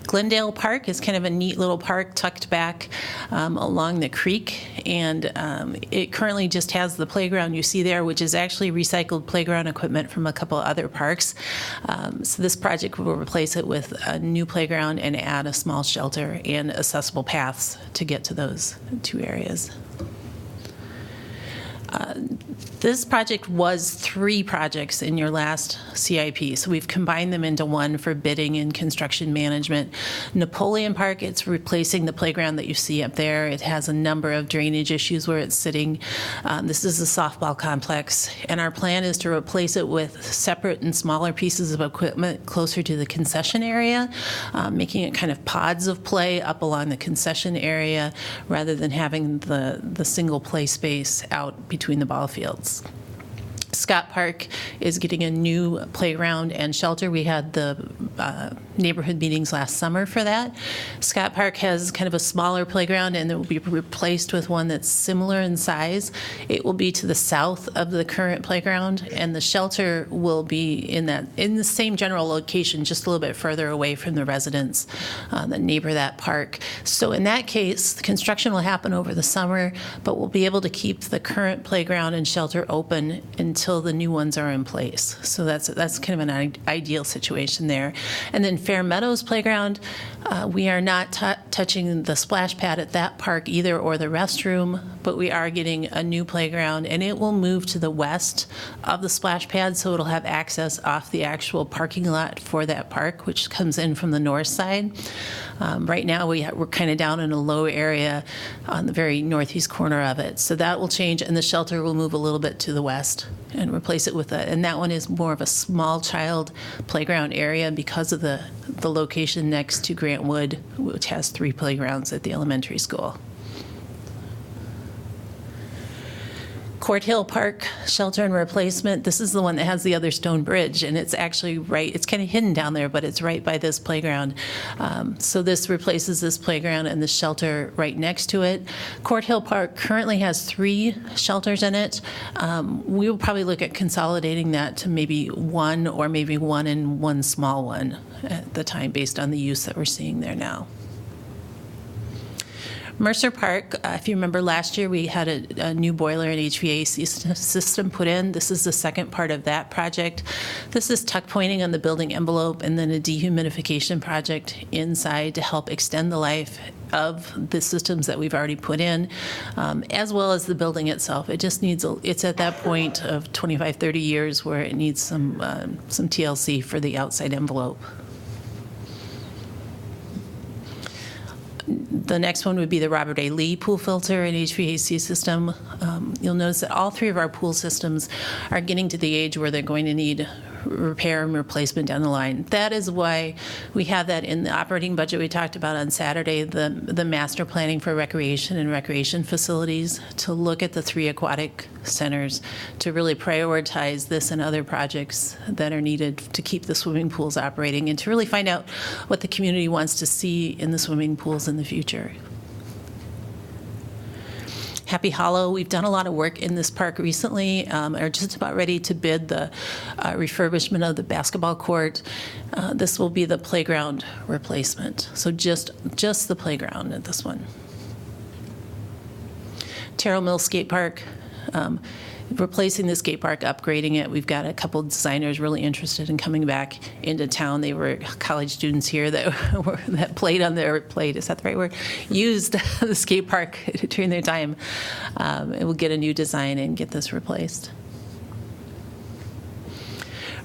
[SPEAKER 3] Glendale Park is kind of a neat little park tucked back along the creek, and it currently just has the playground you see there, which is actually recycled playground equipment from a couple other parks. So this project will replace it with a new playground and add a small shelter and accessible paths to get to those two areas. This project was 3 projects in your last CIP, so we've combined them into one for bidding and construction management. Napoleon Park, it's replacing the playground that you see up there. It has a number of drainage issues where it's sitting. This is a softball complex, and our plan is to replace it with separate and smaller pieces of equipment closer to the concession area, making it kind of pods of play up along the concession area rather than having the single play space out between the ball fields. Scott Park is getting a new playground and shelter. We had the neighborhood meetings last summer for that. Scott Park has kind of a smaller playground, and it will be replaced with one that's similar in size. It will be to the south of the current playground, and the shelter will be in the same general location, just a little bit further away from the residents that neighbor that park. So in that case, the construction will happen over the summer, but we'll be able to keep the current playground and shelter open until the new ones are in place. So that's kind of an ideal situation there. And then Fair Meadows Playground, we are not touching the splash pad at that park either, or the restroom, but we are getting a new playground, and it will move to the west of the splash pad, so it'll have access off the actual parking lot for that park, which comes in from the north side. Right now, we're kind of down in a low area on the very northeast corner of it, so that will change, and the shelter will move a little bit to the west and replace it with and that one is more of a small child playground area because of the location next to Grant Wood, which has 3 playgrounds at the elementary school. Court Hill Park Shelter and Replacement, this is the one that has the other stone bridge, and it's actually it's kind of hidden down there, but it's right by this playground. So this replaces this playground and the shelter right next to it. Court Hill Park currently has 3 shelters in it. We will probably look at consolidating that to maybe 1, or maybe 1 and 1 small one at the time, based on the use that we're seeing there now. Mercer Park, if you remember last year, we had a new boiler and HVAC system put in. This is the second part of that project. This is tuck pointing on the building envelope, and then a dehumidification project inside to help extend the life of the systems that we've already put in, as well as the building itself. It just needs, it's at that point of 25, 30 years where it needs some TLC for the outside envelope. The next one would be the Robert A. Lee pool filter and HVAC system. You'll notice that all 3 of our pool systems are getting to the age where they're going to need repair and replacement down the line. That is why we have that in the operating budget we talked about on Saturday, the master planning for recreation and recreation facilities, to look at the 3 aquatic centers, to really prioritize this and other projects that are needed to keep the swimming pools operating, and to really find out what the community wants to see in the swimming pools in the future. Happy Hollow, we've done a lot of work in this park recently, are just about ready to bid the refurbishment of the basketball court. This will be the playground replacement, so just the playground at this one. Terrell Mill Skate Park, replacing the skate park, upgrading it. We've got a couple designers really interested in coming back into town. They were college students here that played on their, is that the right word? Used the skate park during their time. And we'll get a new design and get this replaced.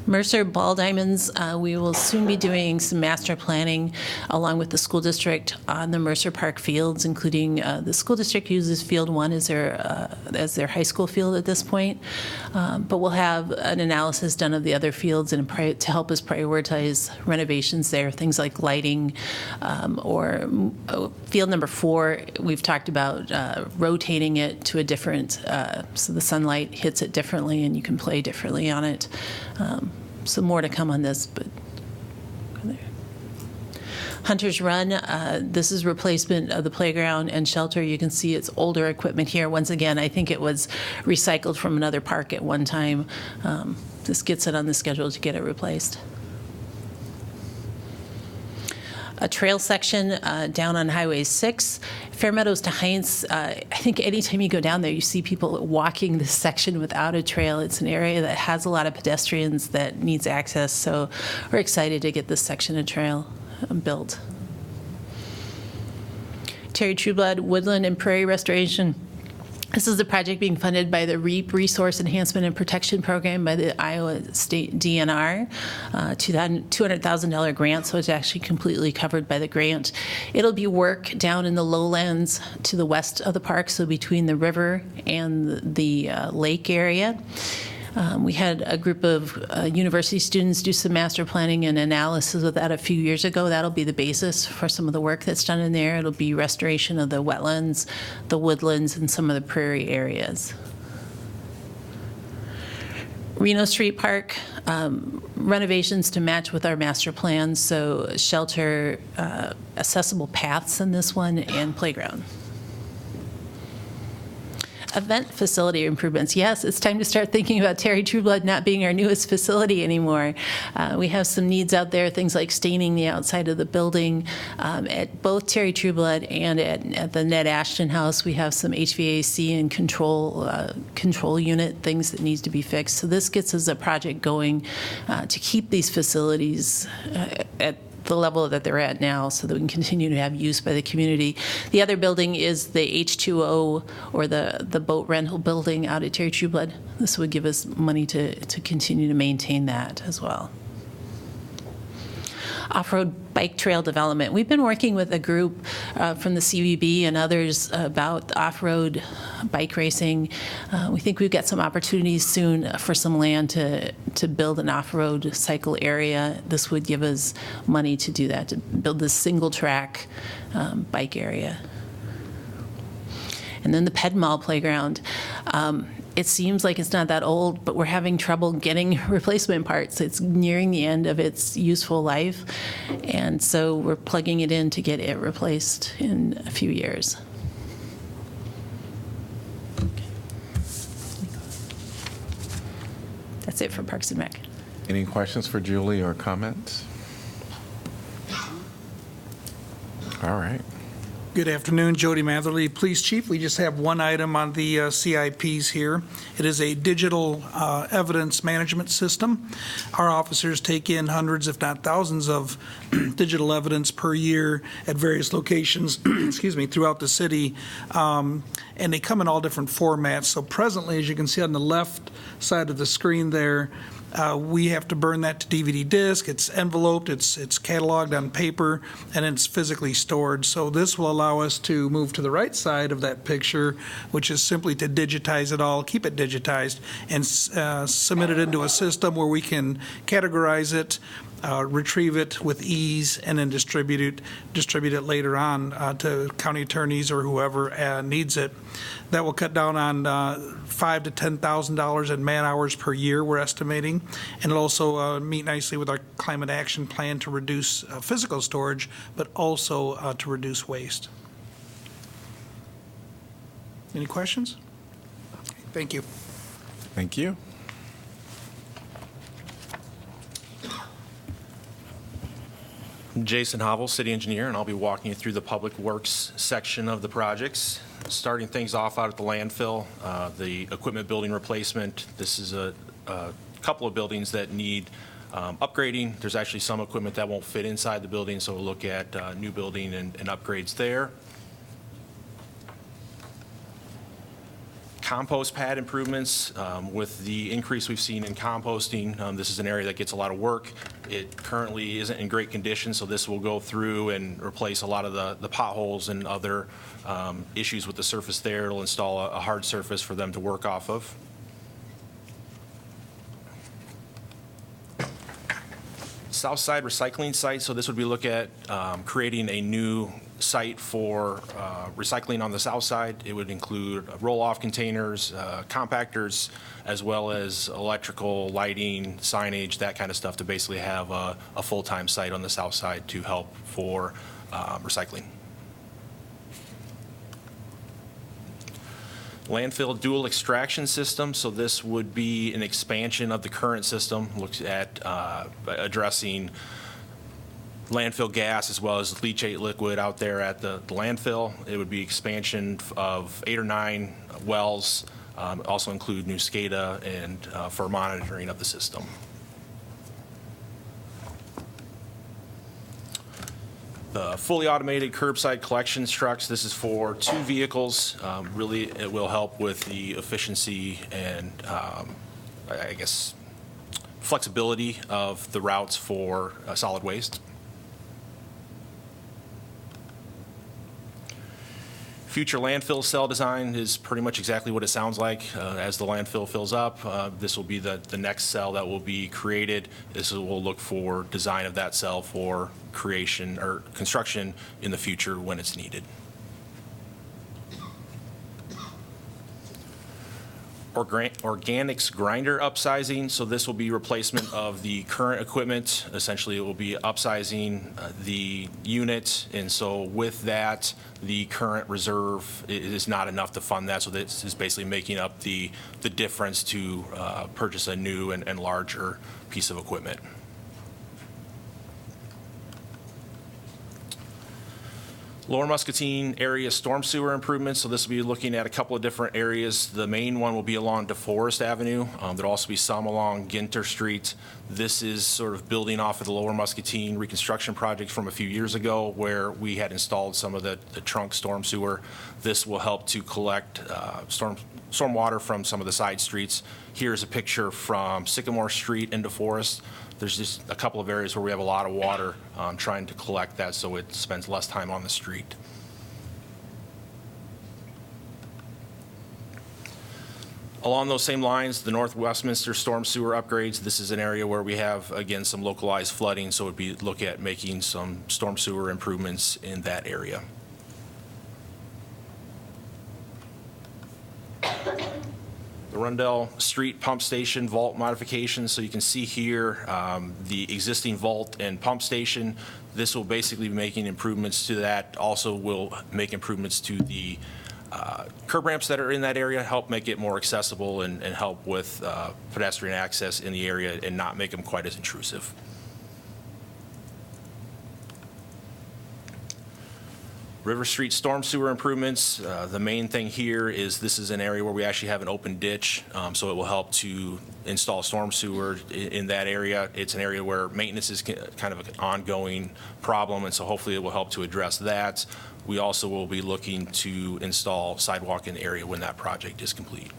[SPEAKER 3] Mercer Ball Diamonds, we will soon be doing some master planning along with the school district on the Mercer Park fields, including the school district uses Field 1 as their high school field at this point. But we'll have an analysis done of the other fields and to help us prioritize renovations there, things like lighting, or field number 4, we've talked about rotating it to a different, so the sunlight hits it differently and you can play differently on it. Some more to come on this, but Hunter's Run, this is replacement of the playground and shelter. You can see it's older equipment here. Once again, I think it was recycled from another park at one time. This gets it on the schedule to get it replaced. A trail section down on Highway 6, Fair Meadows to Heinz. I think anytime you go down there, you see people walking this section without a trail. It's an area that has a lot of pedestrians that needs access, so we're excited to get this section of trail built. Terry Trueblood, Woodland and Prairie Restoration. This is a project being funded by the REAP, Resource Enhancement and Protection Program, by the Iowa State DNR, $200,000 grant, so it's actually completely covered by the grant. It'll be work down in the lowlands to the west of the park, so between the river and the lake area. We had a group of university students do some master planning and analysis of that a few years ago. That'll be the basis for some of the work that's done in there. It'll be restoration of the wetlands, the woodlands, and some of the prairie areas. Reno Street Park, renovations to match with our master plan, so shelter, accessible paths in this one, and playground. Event facility improvements. Yes, it's time to start thinking about Terry Trueblood not being our newest facility anymore. We have some needs out there, things like staining the outside of the building. At both Terry Trueblood and at the Ned Ashton House, we have some HVAC and control unit things that needs to be fixed. So this gets us a project going to keep these facilities at the level that they're at now so that we can continue to have use by the community. The other building is the H2O, or the boat rental building out at Terry Trueblood. This would give us money to continue to maintain that as well. Off-road bike trail development. We've been working with a group from the CVB and others about off-road bike racing. We think we've got some opportunities soon for some land to build an off-road cycle area. This would give us money to do that, to build this single-track bike area. And then the Ped Mall playground. It seems like it's not that old, but we're having trouble getting replacement parts. It's nearing the end of its useful life, and so we're plugging it in to get it replaced in a few years. That's it for Parks and Rec.
[SPEAKER 8] Any questions for Julie or comments? All right.
[SPEAKER 6] Good afternoon, Jody Matherly, Police Chief. We just have one item on the CIPs here. It is a digital evidence management system. Our officers take in hundreds, if not thousands, of digital evidence per year at various locations, excuse me, throughout the city, and they come in all different formats. So presently, as you can see on the left side of the screen there, we have to burn that to DVD disc. It's enveloped, it's cataloged on paper, and it's physically stored. So this will allow us to move to the right side of that picture, which is simply to digitize it all, keep it digitized, and submit it into a system where we can categorize it, retrieve it with ease, and then distribute it later on to county attorneys or whoever needs it. That will cut down on $5,000 to $10,000 in man hours per year, we're estimating, and it'll also meet nicely with our climate action plan to reduce physical storage, but also to reduce waste. Any questions? Okay, thank you.
[SPEAKER 8] Thank you.
[SPEAKER 4] I'm Jason Hovel, City Engineer, and I'll be walking you through the Public Works section of the projects. Starting things off out at the landfill, the equipment building replacement. This is a couple of buildings that need upgrading. There's actually some equipment that won't fit inside the building, so we'll look at new building and upgrades there. Compost pad improvements. With the increase we've seen in composting, this is an area that gets a lot of work. It currently isn't in great condition, so this will go through and replace a lot of the potholes and other issues with the surface there. It'll install a hard surface for them to work off of. Southside recycling site, so this would be look at creating a new site for recycling on the south side. It would include roll-off containers, compactors, as well as electrical, lighting, signage, that kind of stuff, to basically have a full-time site on the south side to help for recycling. Landfill dual extraction system, so this would be an expansion of the current system, looks at addressing landfill gas as well as leachate liquid out there at the landfill. It would be expansion of 8 or 9 wells, also include new SCADA and for monitoring of the system. The fully automated curbside collections trucks, this is for 2 vehicles. Really, it will help with the efficiency and I guess flexibility of the routes for solid waste. Future landfill cell design is pretty much exactly what it sounds like. As the landfill fills up, this will be the next cell that will be created. This will look for design of that cell for creation or construction in the future when it's needed. Organics grinder upsizing, so this will be replacement of the current equipment. Essentially, it will be upsizing the unit, and so with that, the current reserve is not enough to fund that, so this is basically making up the difference to purchase a new and larger piece of equipment. Lower Muscatine area storm sewer improvements, so this will be looking at a couple of different areas. The main one will be along DeForest Avenue. There'll also be some along Ginter Street. This is sort of building off of the Lower Muscatine reconstruction project from a few years ago where we had installed some of the trunk storm sewer. This will help to collect storm water from some of the side streets. Here's a picture from Sycamore Street into Forest. There's just a couple of areas where we have a lot of water, trying to collect that so it spends less time on the street. Along those same lines, the North Westminster storm sewer upgrades, this is an area where we have, again, some localized flooding, so it would be look at making some storm sewer improvements in that area. The Rundell Street Pump Station vault modifications. So you can see here the existing vault and pump station. This will basically be making improvements to that. Also will make improvements to the curb ramps that are in that area, help make it more accessible and help with pedestrian access in the area and not make them quite as intrusive. River Street storm sewer improvements. The main thing here is this is an area where we actually have an open ditch, so it will help to install storm sewer in that area. It's an area where maintenance is kind of an ongoing problem, and so hopefully it will help to address that. We also will be looking to install sidewalk in the area when that project is complete.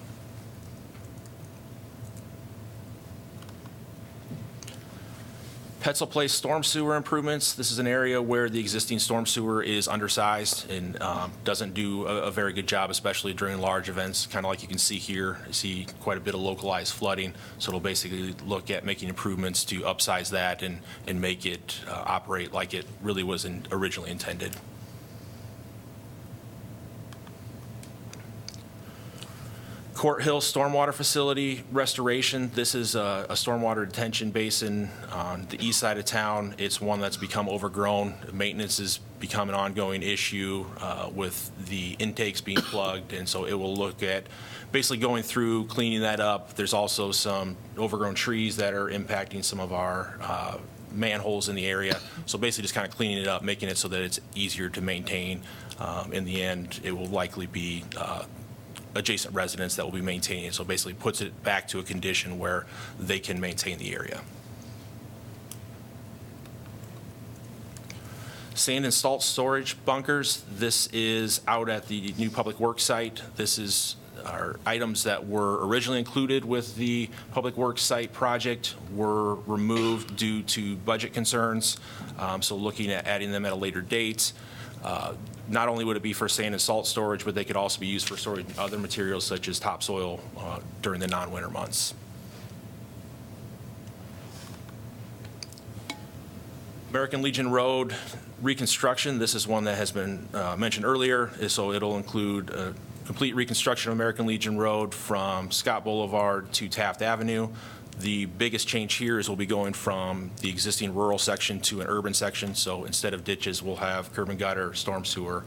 [SPEAKER 4] Petzel Place storm sewer improvements. This is an area where the existing storm sewer is undersized and doesn't do a very good job, especially during large events. Kind of like you can see here, you see quite a bit of localized flooding. So it'll basically look at making improvements to upsize that and make it operate like it really was originally intended. Court Hill Stormwater Facility restoration. This is a stormwater detention basin on the east side of town. It's one that's become overgrown. Maintenance has become an ongoing issue with the intakes being plugged, and so it will look at basically going through, cleaning that up. There's also some overgrown trees that are impacting some of our manholes in the area. So basically just kind of cleaning it up, making it so that it's easier to maintain. In the end, it will likely be adjacent residents that will be maintaining it. So basically puts it back to a condition where they can maintain the area. Sand and salt storage bunkers. This is out at the new public works site. This is our items that were originally included with the public works site project were removed due to budget concerns. So looking at adding them at a later date. Not only would it be for sand and salt storage, but they could also be used for storing other materials such as topsoil during the non-winter months. American Legion Road reconstruction. This is one that has been mentioned earlier. So it'll include a complete reconstruction of American Legion Road from Scott Boulevard to Taft Avenue. The biggest change here is we'll be going from the existing rural section to an urban section. So instead of ditches, we'll have curb and gutter, storm sewer.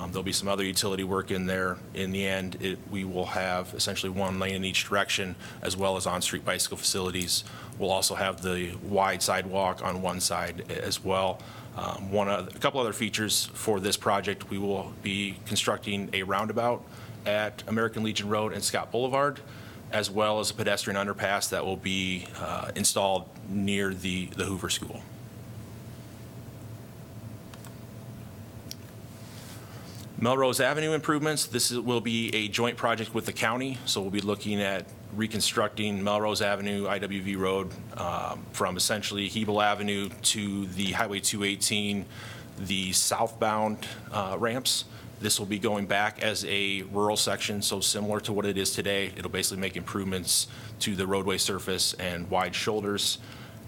[SPEAKER 4] There'll be some other utility work in there. In the end, we will have essentially one lane in each direction, as well as on-street bicycle facilities. We'll also have the wide sidewalk on one side as well. A couple other features for this project, we will be constructing a roundabout at American Legion Road and Scott Boulevard, as well as a pedestrian underpass that will be installed near the Hoover School. Melrose Avenue improvements. This will be a joint project with the county, so we'll be looking at reconstructing Melrose Avenue, IWV Road, from essentially Hebel Avenue to the Highway 218, the southbound ramps. This will be going back as a rural section, so similar to what it is today. It'll basically make improvements to the roadway surface and wide shoulders.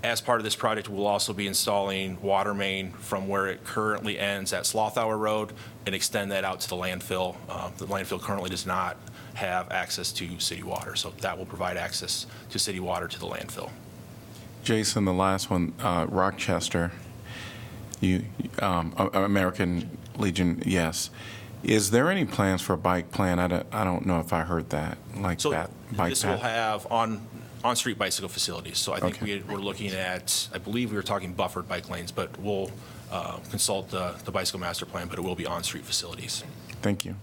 [SPEAKER 4] As part of this project, we'll also be installing water main from where it currently ends at Slothauer Road and extend that out to the landfill. The landfill currently does not have access to city water, so that will provide access to city water to the landfill.
[SPEAKER 8] Jason, the last one, Rochester, American Legion, yes. Is there any plans for a bike plan? I don't know if I heard that, like
[SPEAKER 4] So
[SPEAKER 8] that bike
[SPEAKER 4] this
[SPEAKER 8] path.
[SPEAKER 4] will have on-street bicycle facilities. So I think
[SPEAKER 8] Okay.
[SPEAKER 4] we're looking at, I believe we were talking buffered bike lanes, but we'll consult the bicycle master plan, but it will be on-street facilities.
[SPEAKER 8] Thank you.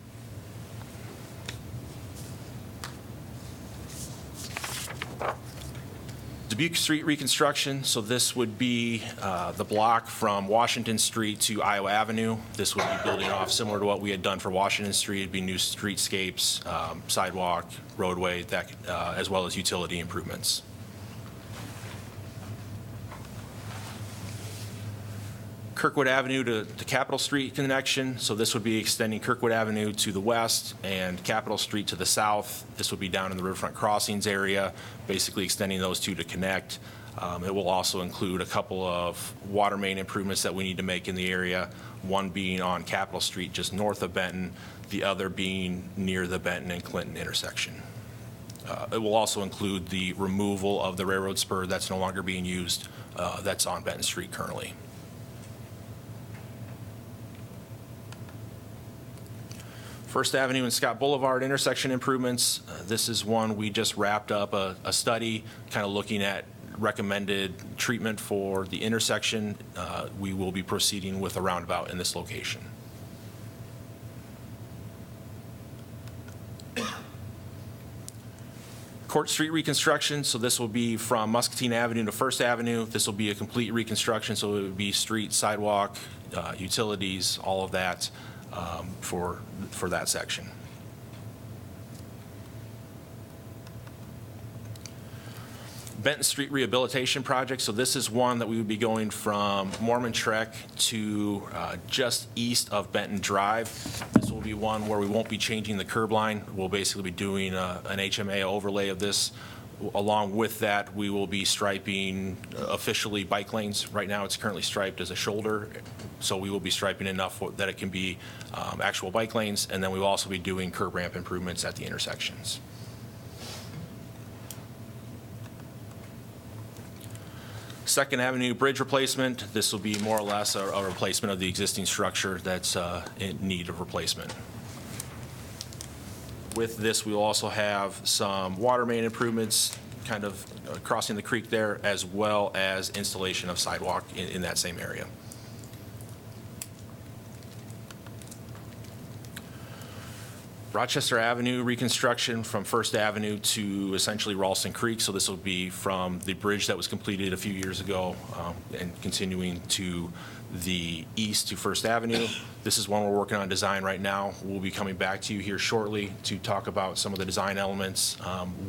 [SPEAKER 4] Dubuque Street reconstruction, so this would be the block from Washington Street to Iowa Avenue. This would be building off similar to what we had done for Washington Street. It'd be new streetscapes, sidewalk, roadway, that, as well as utility improvements. Kirkwood Avenue to Capitol Street connection. So this would be extending Kirkwood Avenue to the west and Capitol Street to the south. This would be down in the Riverfront Crossings area, basically extending those two to connect. It will also include a couple of water main improvements that we need to make in the area, one being on Capitol Street just north of Benton, the other being near the Benton and Clinton intersection. It will also include the removal of the railroad spur that's no longer being used, that's on Benton Street currently. First Avenue and Scott Boulevard intersection improvements. This is one we just wrapped up a study kind of looking at recommended treatment for the intersection. We will be proceeding with a roundabout in this location. Court Street reconstruction, so this will be from Muscatine Avenue to First Avenue. This will be a complete reconstruction, so it would be street, sidewalk, utilities, all of that. For that section. Benton Street Rehabilitation Project. So this is one that we would be going from Mormon Trek to just east of Benton Drive. This will be one where we won't be changing the curb line. We'll basically be doing an HMA overlay of this. Along with that, we will be striping officially bike lanes. Right now, it's currently striped as a shoulder, so we will be striping enough that it can be actual bike lanes, and then we will also be doing curb ramp improvements at the intersections. Second Avenue bridge replacement. This will be more or less a replacement of the existing structure that's in need of replacement. With this, we will also have some water main improvements kind of crossing the creek there, as well as installation of sidewalk in that same area. Rochester Avenue reconstruction from First Avenue to essentially Ralston Creek. So this will be from the bridge that was completed a few years ago and continuing to the east to First Avenue. This is one we're working on design right now. We'll be coming back to you here shortly to talk about some of the design elements.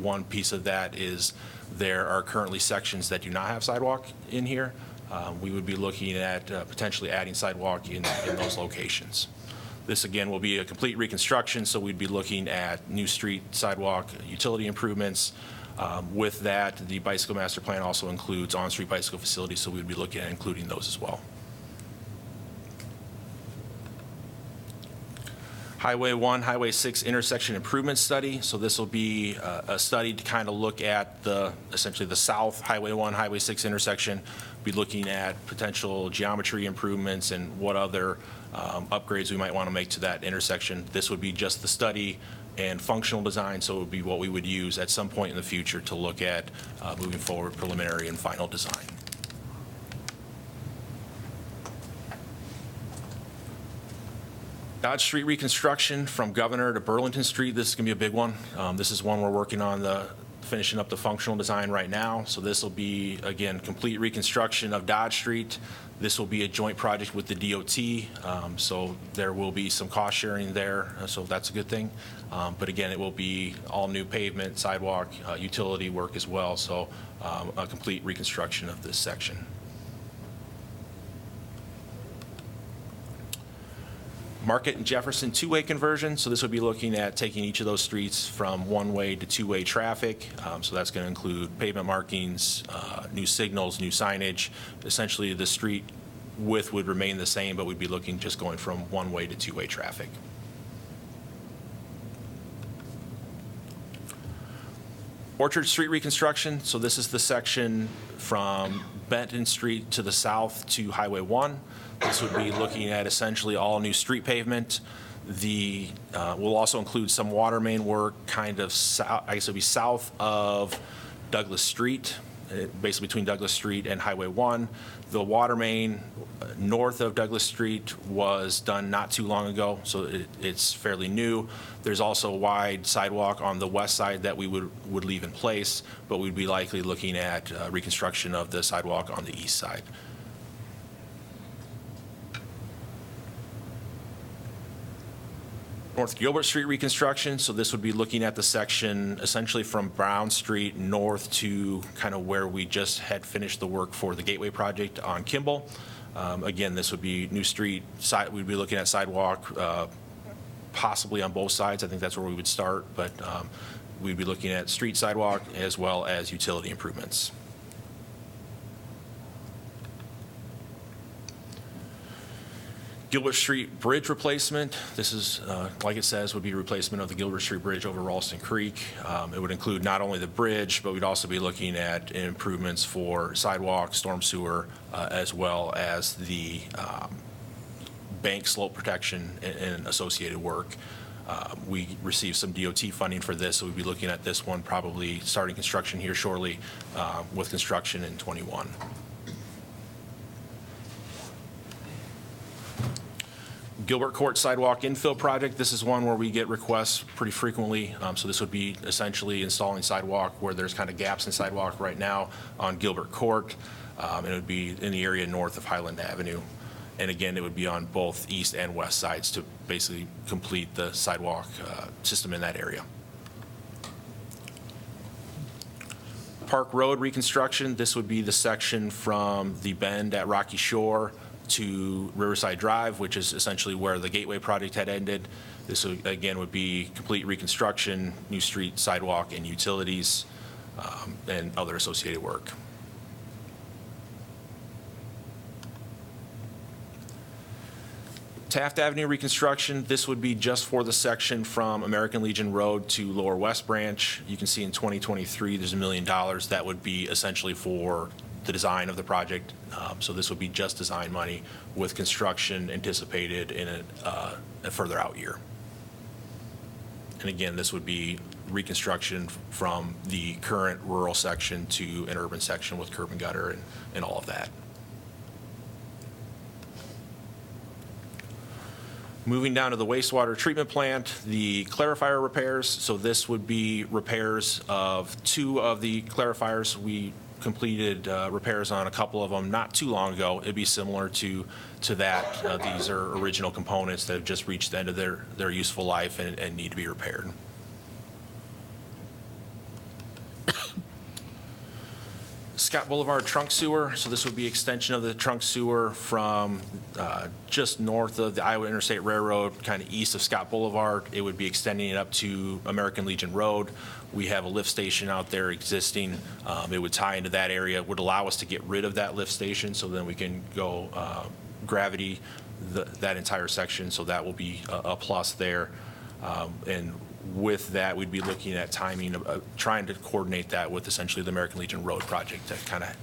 [SPEAKER 4] One piece of that is there are currently sections that do not have sidewalk in here. We would be looking at potentially adding sidewalk in those locations. This, again, will be a complete reconstruction, so we'd be looking at new street, sidewalk, utility improvements. With that, the bicycle master plan also includes on-street bicycle facilities, so we'd be looking at including those as well. Highway 1, Highway 6 intersection improvement study. So this will be a study to kind of look at essentially the south Highway 1, Highway 6 intersection. Be looking at potential geometry improvements and what other upgrades we might want to make to that intersection. This would be just the study and functional design, so it would be what we would use at some point in the future to look at moving forward preliminary and final design. Dodge Street reconstruction from Governor to Burlington Street. This is going to be a big one. This is one we're working on finishing up the functional design right now. So this will be, again, complete reconstruction of Dodge Street. This will be a joint project with the DOT, so there will be some cost sharing there, so that's a good thing. But again, it will be all new pavement, sidewalk, utility work as well, so a complete reconstruction of this section. Market and Jefferson two-way conversion. So this would be looking at taking each of those streets from one-way to two-way traffic. So that's going to include pavement markings, new signals, new signage. Essentially, the street width would remain the same, but we'd be looking just going from one-way to two-way traffic. Orchard Street reconstruction. So this is the section from Benton Street to the south to Highway 1. This would be looking at essentially all new street pavement. We'll also include some water main work kind of south, I guess it would be south of Douglas Street. basically between Douglas Street and Highway 1. The water main north of Douglas Street was done not too long ago, so it's fairly new. There's also a wide sidewalk on the west side that we would leave in place, but we'd be likely looking at reconstruction of the sidewalk on the east side. North Gilbert Street reconstruction, so this would be looking at the section essentially from Brown Street north to kind of where we just had finished the work for the Gateway project on Kimball. Again, this would be new street, we'd be looking at sidewalk possibly on both sides. I think that's where we would start, but we'd be looking at street sidewalk as well as utility improvements. Gilbert Street Bridge replacement. This is, like it says, would be replacement of the Gilbert Street Bridge over Ralston Creek. It would include not only the bridge, but we'd also be looking at improvements for sidewalk, storm sewer, as well as the bank slope protection and associated work. We received some DOT funding for this, so we'd be looking at this one probably starting construction here shortly, with construction in '21. Gilbert Court Sidewalk Infill Project, this is one where we get requests pretty frequently. So this would be essentially installing sidewalk where there's kind of gaps in sidewalk right now on Gilbert Court. And it would be in the area north of Highland Avenue. And again, it would be on both east and west sides to basically complete the sidewalk system in that area. Park Road reconstruction, this would be the section from the bend at Rocky Shore to Riverside Drive, which is essentially where the Gateway project had ended. This would, again, would be complete reconstruction, new street, sidewalk, and utilities, and other associated work. Taft Avenue reconstruction, this would be just for the section from American Legion Road to Lower West Branch. You can see in 2023, there's $1 million. That would be essentially for the design of the project. So this would be just design money with construction anticipated in a further out year. And again, this would be reconstruction from the current rural section to an urban section with curb and gutter and all of that. Moving down to the wastewater treatment plant, the clarifier repairs. So this would be repairs of 2 of the clarifiers. We completed repairs on a couple of them not too long ago. It'd be similar to that. These are original components that have just reached the end of their useful life and need to be repaired. Scott Boulevard trunk sewer. So this would be extension of the trunk sewer from just north of the Iowa Interstate Railroad, kind of east of Scott Boulevard. It would be extending it up to American Legion Road. We have a lift station out there existing. It would tie into that area. It would allow us to get rid of that lift station, so then we can go gravity that entire section. So that will be a plus there. And with that, we'd be looking at timing, trying to coordinate that with essentially the American Legion Road project, that kind of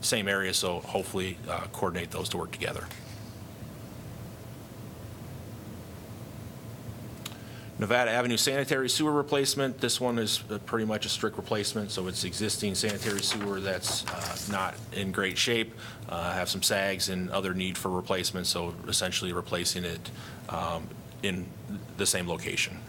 [SPEAKER 4] same area, so hopefully coordinate those to work together. Nevada Avenue sanitary sewer replacement. This one is pretty much a strict replacement, so it's existing sanitary sewer that's not in great shape, have some sags and other need for replacement, so essentially replacing it in the same location.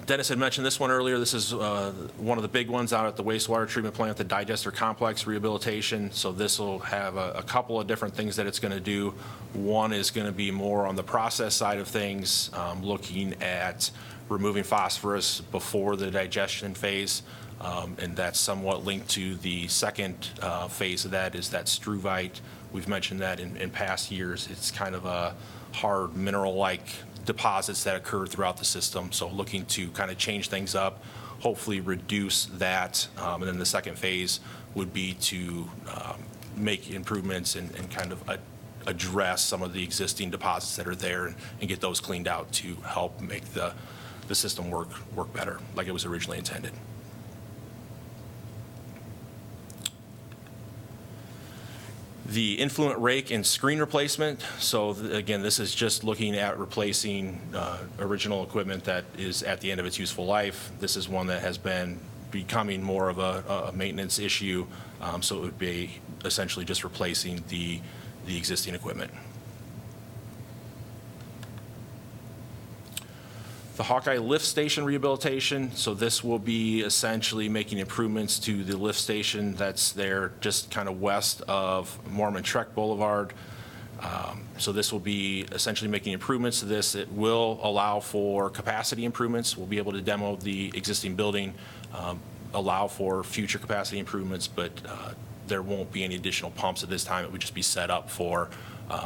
[SPEAKER 4] Dennis had mentioned this one earlier. This is one of the big ones out at the wastewater treatment plant, the digester complex rehabilitation. So this will have a couple of different things that it's going to do. One is going to be more on the process side of things, looking at removing phosphorus before the digestion phase. And that's somewhat linked to the second phase of that, is that struvite. We've mentioned that in past years. It's kind of a hard mineral-like deposits that occur throughout the system. So looking to kind of change things up, hopefully reduce that. And then the second phase would be to make improvements and kind of address some of the existing deposits that are there and get those cleaned out to help make the system work better like it was originally intended. The influent rake and screen replacement, so again, this is just looking at replacing original equipment that is at the end of its useful life. This is one that has been becoming more of a maintenance issue, so it would be essentially just replacing the existing equipment. The Hawkeye Lift Station rehabilitation, so this will be essentially making improvements to the lift station that's there just kind of west of Mormon Trek Boulevard. So this will be essentially making improvements to this. It will allow for capacity improvements. We'll be able to demo the existing building, allow for future capacity improvements, but there won't be any additional pumps at this time. It would just be set up for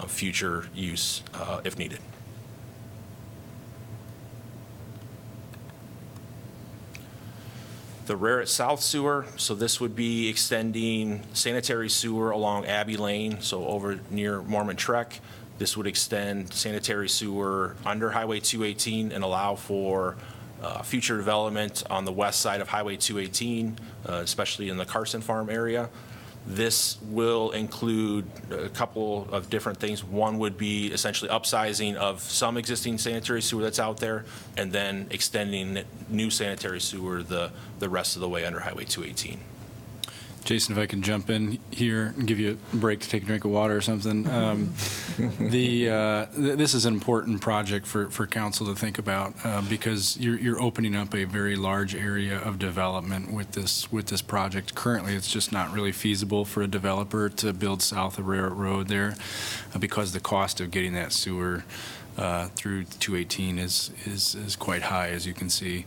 [SPEAKER 4] future use if needed. The Raritt South Sewer, so this would be extending sanitary sewer along Abbey Lane, so over near Mormon Trek. This would extend sanitary sewer under Highway 218 and allow for future development on the west side of Highway 218, especially in the Carson Farm area. This will include a couple of different things. One would be essentially upsizing of some existing sanitary sewer that's out there, and then extending new sanitary sewer the rest of the way under Highway 218.
[SPEAKER 10] Jason, if I can jump in here and give you a break to take a drink of water or something. This is an important project for council to think about because you're opening up a very large area of development with this project. Currently, it's just not really feasible for a developer to build south of Raritt Road there because the cost of getting that sewer through 218 is quite high, as you can see.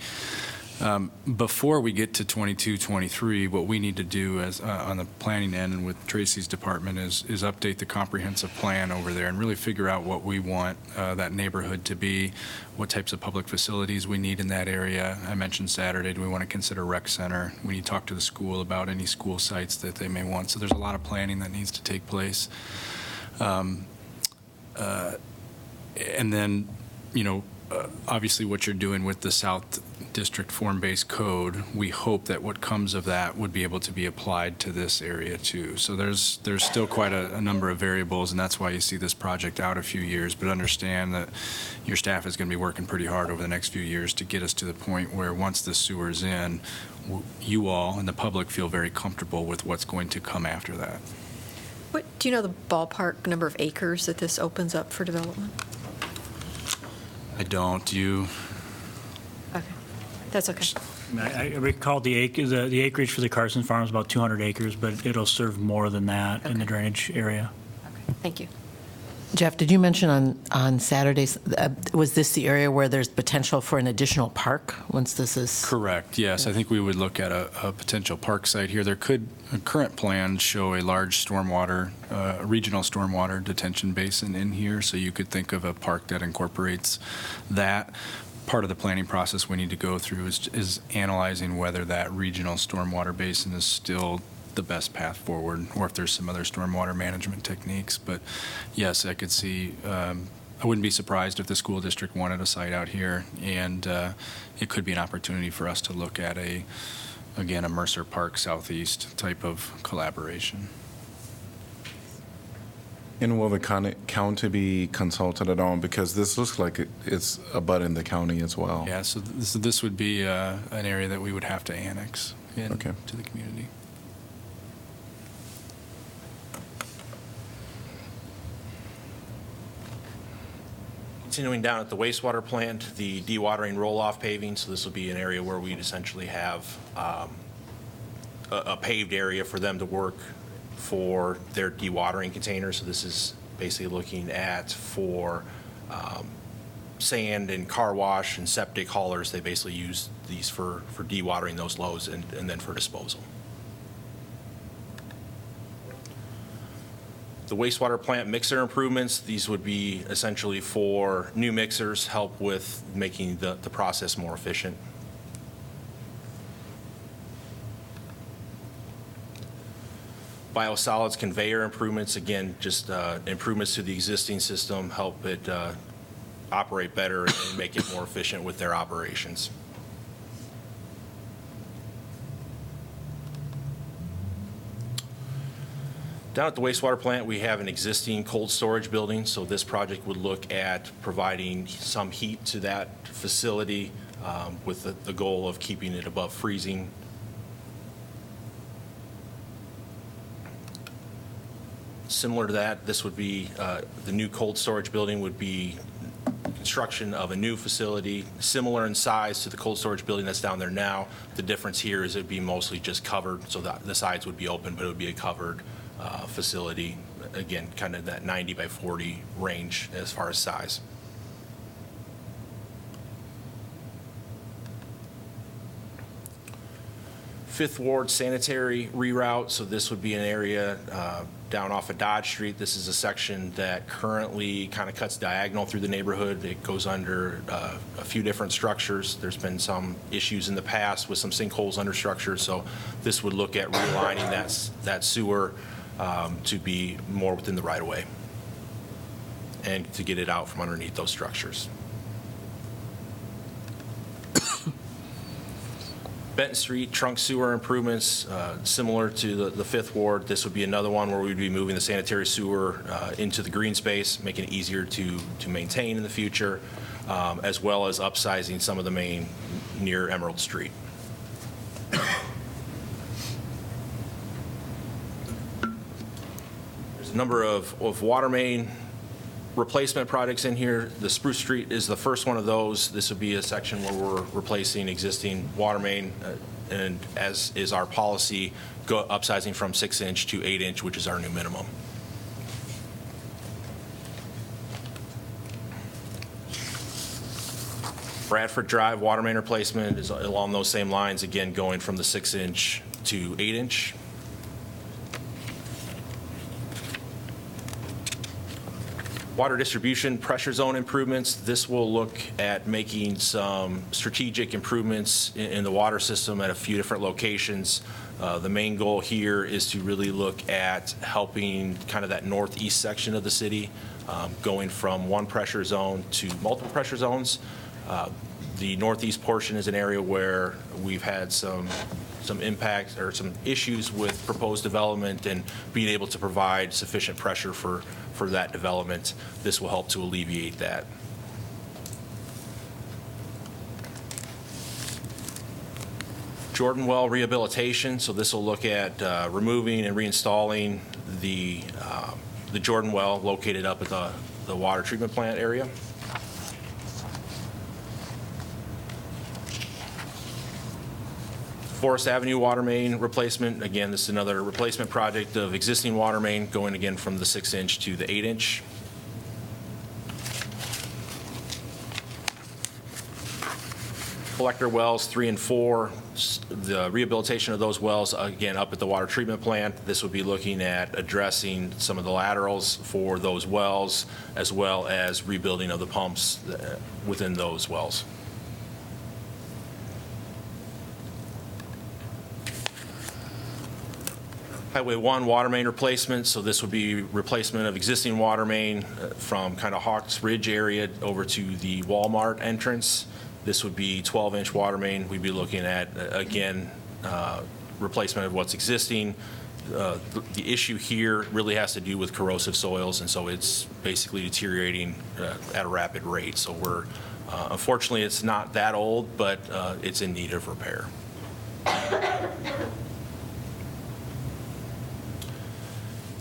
[SPEAKER 10] Before we get to 22, 23, what we need to do as on the planning end and with Tracy's department is update the comprehensive plan over there and really figure out what we want that neighborhood to be, what types of public facilities we need in that area. I mentioned Saturday, do we want to consider rec center? We need to talk to the school about any school sites that they may want. So there's a lot of planning that needs to take place. And then, obviously what you're doing with the South District form-based code, we hope that what comes of that would be able to be applied to this area too. So there's still quite a number of variables, and that's why you see this project out a few years, but understand that your staff is going to be working pretty hard over the next few years to get us to the point where once the sewer's in, you all and the public feel very comfortable with what's going to come after that.
[SPEAKER 14] Do you know the ballpark number of acres that this opens up for development?
[SPEAKER 10] I don't. Do you?
[SPEAKER 14] Okay. That's okay.
[SPEAKER 1] I recall the acreage for the Carson Farm is about 200 acres, but it'll serve more than that in the drainage area.
[SPEAKER 14] Okay. Thank you.
[SPEAKER 13] Jeff, did you mention on Saturdays, was this the area where there's potential for an additional park once this is?
[SPEAKER 10] Correct, yes. I think we would look at a potential park site here. Current plans show a large stormwater, regional stormwater detention basin in here, so you could think of a park that incorporates that. Part of the planning process we need to go through is analyzing whether that regional stormwater basin is still the best path forward, or if there's some other stormwater management techniques. But yes, I could see, I wouldn't be surprised if the school district wanted a site out here, and it could be an opportunity for us to look at a Mercer Park Southeast type of collaboration.
[SPEAKER 8] And will the county be consulted at all? Because this looks like it's abutting the county as well.
[SPEAKER 10] Yeah, so this would be an area that we would have to annex in to the community.
[SPEAKER 4] Continuing down at the wastewater plant, the dewatering roll-off paving, so this will be an area where we'd essentially have a paved area for them to work for their dewatering containers. So this is basically looking at for sand and car wash and septic haulers. They basically use these for dewatering those loads and then for disposal. The wastewater plant mixer improvements, these would be essentially for new mixers, help with making the process more efficient. Biosolids conveyor improvements, again, just improvements to the existing system, help it operate better and make it more efficient with their operations. Down at the wastewater plant, we have an existing cold storage building, so this project would look at providing some heat to that facility with the goal of keeping it above freezing. Similar to that, this would be, the new cold storage building would be construction of a new facility, similar in size to the cold storage building that's down there now. The difference here is it'd be mostly just covered, so that the sides would be open, but it would be a covered facility. Again, kind of that 90 by 40 range as far as size. Fifth Ward sanitary reroute, so this would be an area down off of Dodge Street. This is a section that currently kind of cuts diagonal through the neighborhood. It goes under a few different structures. There's been some issues in the past with some sinkholes under structures, so this would look at realigning that sewer to be more within the right-of-way and to get it out from underneath those structures. Benton Street trunk sewer improvements, similar to the Fifth Ward. This would be another one where we'd be moving the sanitary sewer into the green space, making it easier to maintain in the future, as well as upsizing some of the main near Emerald Street. There's a number of water main replacement projects in here. The Spruce Street is the first one of those. This would be a section where we're replacing existing water main, and as is our policy, upsizing from 6-inch to 8-inch, which is our new minimum. Bradford Drive water main replacement is along those same lines, again going from the 6-inch to 8-inch. Water distribution pressure zone improvements. This will look at making some strategic improvements in the water system at a few different locations. The main goal here is to really look at helping kind of that northeast section of the city, going from one pressure zone to multiple pressure zones. The northeast portion is an area where we've had some impacts or some issues with proposed development and being able to provide sufficient pressure for that development. This will help to alleviate that. Jordan Well rehabilitation. So this will look at removing and reinstalling the Jordan Well located up at the water treatment plant area. Forest Avenue water main replacement. Again, this is another replacement project of existing water main going again from the 6-inch to the 8-inch. Collector wells 3 and 4, the rehabilitation of those wells, again, up at the water treatment plant. This would be looking at addressing some of the laterals for those wells, as well as rebuilding of the pumps within those wells. Highway 1 water main replacement, so this would be replacement of existing water main from kind of Hawks Ridge area over to the Walmart entrance. This would be 12-inch water main. We'd be looking at, again, replacement of what's existing. The issue here really has to do with corrosive soils, and so it's basically deteriorating at a rapid rate. So we're, unfortunately, it's not that old, but it's in need of repair.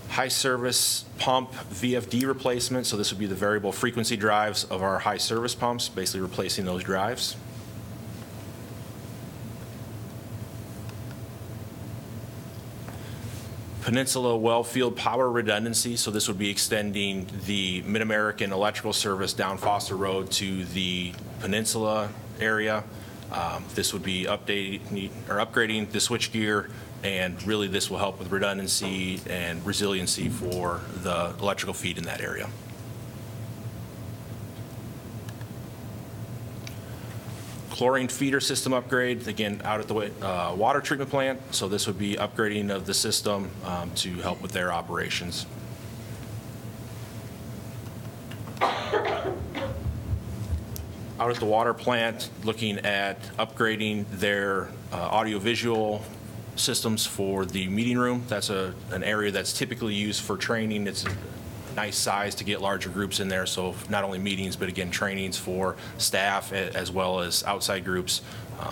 [SPEAKER 4] High service pump VFD replacement. So this would be the variable frequency drives of our high service pumps, basically replacing those drives. Peninsula well field power redundancy. So this would be extending the Mid-American electrical service down Foster Road to the Peninsula area. This would be upgrading the switchgear, and really this will help with redundancy and resiliency for the electrical feed in that area. Chlorine feeder system upgrade, again, out at the water treatment plant. So this would be upgrading of the system to help with their operations. Out at the water plant, looking at upgrading their audiovisual systems for the meeting room. That's an area that's typically used for training. It's a nice size to get larger groups in there, so not only meetings, but again, trainings for staff as well as outside groups.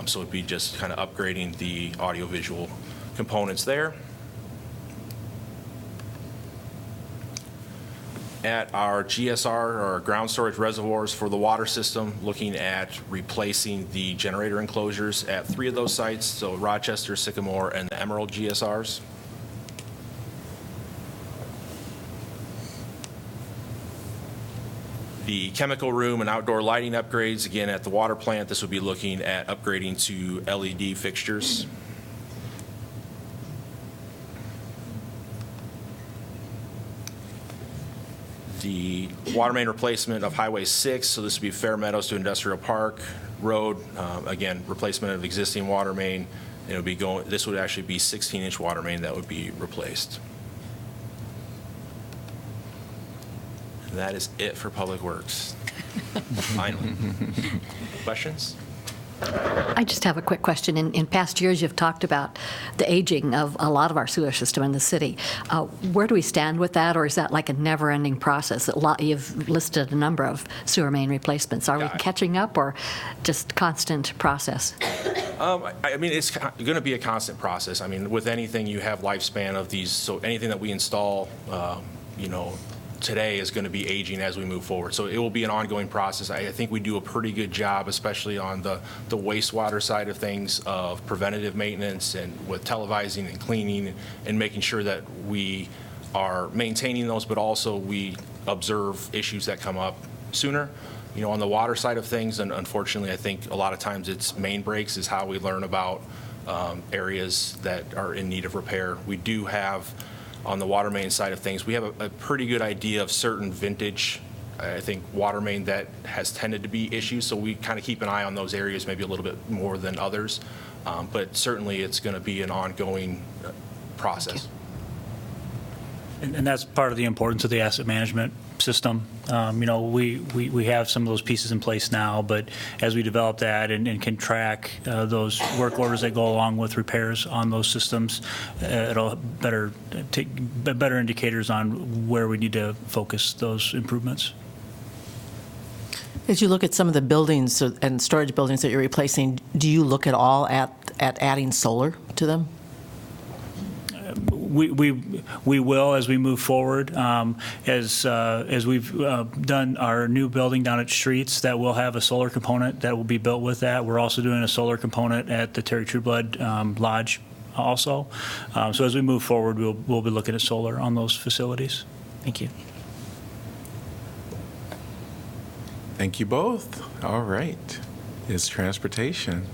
[SPEAKER 4] So it'd be just kind of upgrading the audiovisual components there. At our GSR, or ground storage reservoirs for the water system, looking at replacing the generator enclosures at 3 of those sites, so Rochester, Sycamore, and the Emerald GSRs. The chemical room and outdoor lighting upgrades, again, at the water plant, this would be looking at upgrading to LED fixtures. The water main replacement of Highway 6, so this would be Fair Meadows to Industrial Park Road. Again, replacement of existing water main. It would be this would actually be 16-inch water main that would be replaced. And that is it for Public Works. Finally. Questions?
[SPEAKER 15] I just have a quick question. In past years, you've talked about the aging of a lot of our sewer system in the city. Where do we stand with that, or is that like a never-ending process? You've listed a number of sewer main replacements. Are we catching up, or just constant process?
[SPEAKER 4] I mean, it's going to be a constant process. I mean, with anything, you have lifespan of these, so anything that we install, today is going to be aging as we move forward. So it will be an ongoing process. I think we do a pretty good job, especially on the wastewater side of things, of preventative maintenance and with televising and cleaning and making sure that we are maintaining those, but also we observe issues that come up sooner. On the water side of things, and unfortunately, I think a lot of times it's main breaks is how we learn about areas that are in need of repair. We do have, on the water main side of things, we have a pretty good idea of certain vintage, I think, water main that has tended to be issues, so we kind of keep an eye on those areas maybe a little bit more than others, but certainly it's going to be an ongoing process.
[SPEAKER 1] And that's part of the importance of the asset management system. We have some of those pieces in place now, but as we develop that and can track those work orders that go along with repairs on those systems, it'll take better indicators on where we need to focus those improvements.
[SPEAKER 13] As you look at some of the buildings and storage buildings that you're replacing, do you look at all at adding solar to them?
[SPEAKER 1] We will as we move forward. As we've done our new building down at Streets, that will have a solar component that will be built with that. We're also doing a solar component at the Terry Trueblood Lodge also. So as we move forward, we'll be looking at solar on those facilities.
[SPEAKER 13] Thank you.
[SPEAKER 8] Thank you both. All right. It's transportation.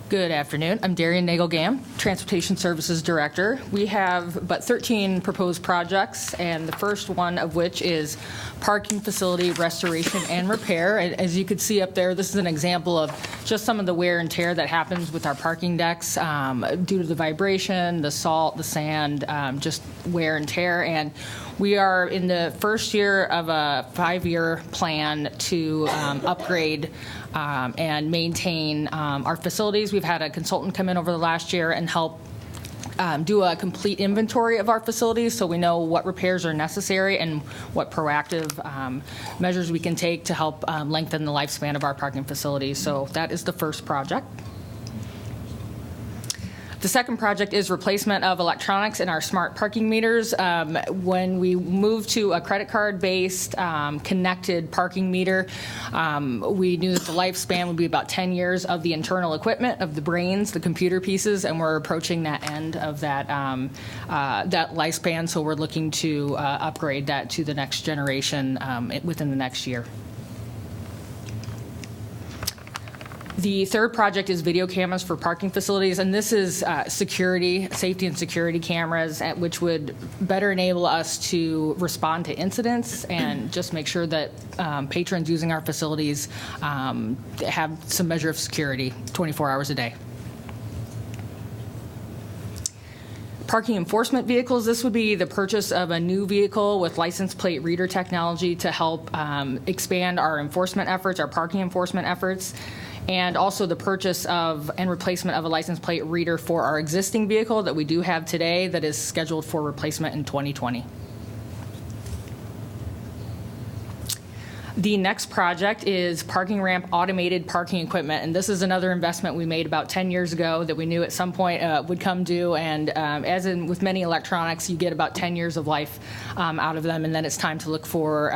[SPEAKER 16] Good afternoon. I'm Darian Nagelgam, Transportation Services Director. We have about 13 proposed projects, and the first one of which is parking facility restoration and repair. And as you can see up there, this is an example of just some of the wear and tear that happens with our parking decks due to the vibration, the salt, the sand, just wear and tear. And we are in the first year of a 5-year plan to upgrade and maintain our facilities. We've had a consultant come in over the last year and help do a complete inventory of our facilities so we know what repairs are necessary and what proactive measures we can take to help lengthen the lifespan of our parking facilities. So that is the first project. The second project is replacement of electronics in our smart parking meters. When we moved to a credit card-based connected parking meter, we knew that the lifespan would be about 10 years of the internal equipment, of the brains, the computer pieces, and we're approaching that end of that lifespan, so we're looking to upgrade that to the next generation within the next year. The third project is video cameras for parking facilities, and this is safety and security cameras, which would better enable us to respond to incidents and just make sure that patrons using our facilities have some measure of security 24 hours a day. Parking enforcement vehicles, this would be the purchase of a new vehicle with license plate reader technology to help expand our enforcement efforts, our parking enforcement efforts. and also the purchase of and replacement of a license plate reader for our existing vehicle that we do have today that is scheduled for replacement in 2020. The next project is parking ramp automated parking equipment, and this is another investment we made about 10 years ago that we knew at some point would come due, and as in with many electronics, you get about 10 years of life out of them, and then it's time to look for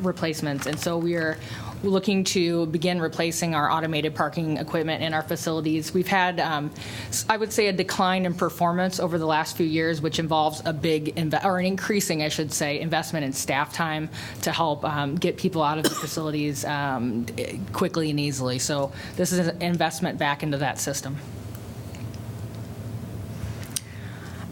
[SPEAKER 16] replacements. And so we are looking to begin replacing our automated parking equipment in our facilities. We've had, I would say, a decline in performance over the last few years, which involves a big, or an increasing, I should say, investment in staff time to help get people out of the facilities quickly and easily. So this is an investment back into that system.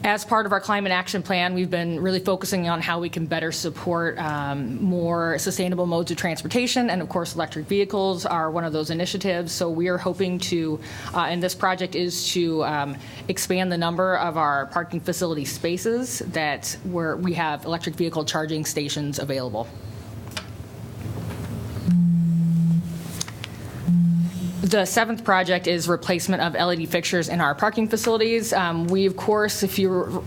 [SPEAKER 16] As part of our climate action plan, we've been really focusing on how we can better support more sustainable modes of transportation, and of course electric vehicles are one of those initiatives. So we are hoping to, and this project is to expand the number of our parking facility spaces that where we have electric vehicle charging stations available. The seventh project is replacement of LED fixtures in our parking facilities. We, of course, if you,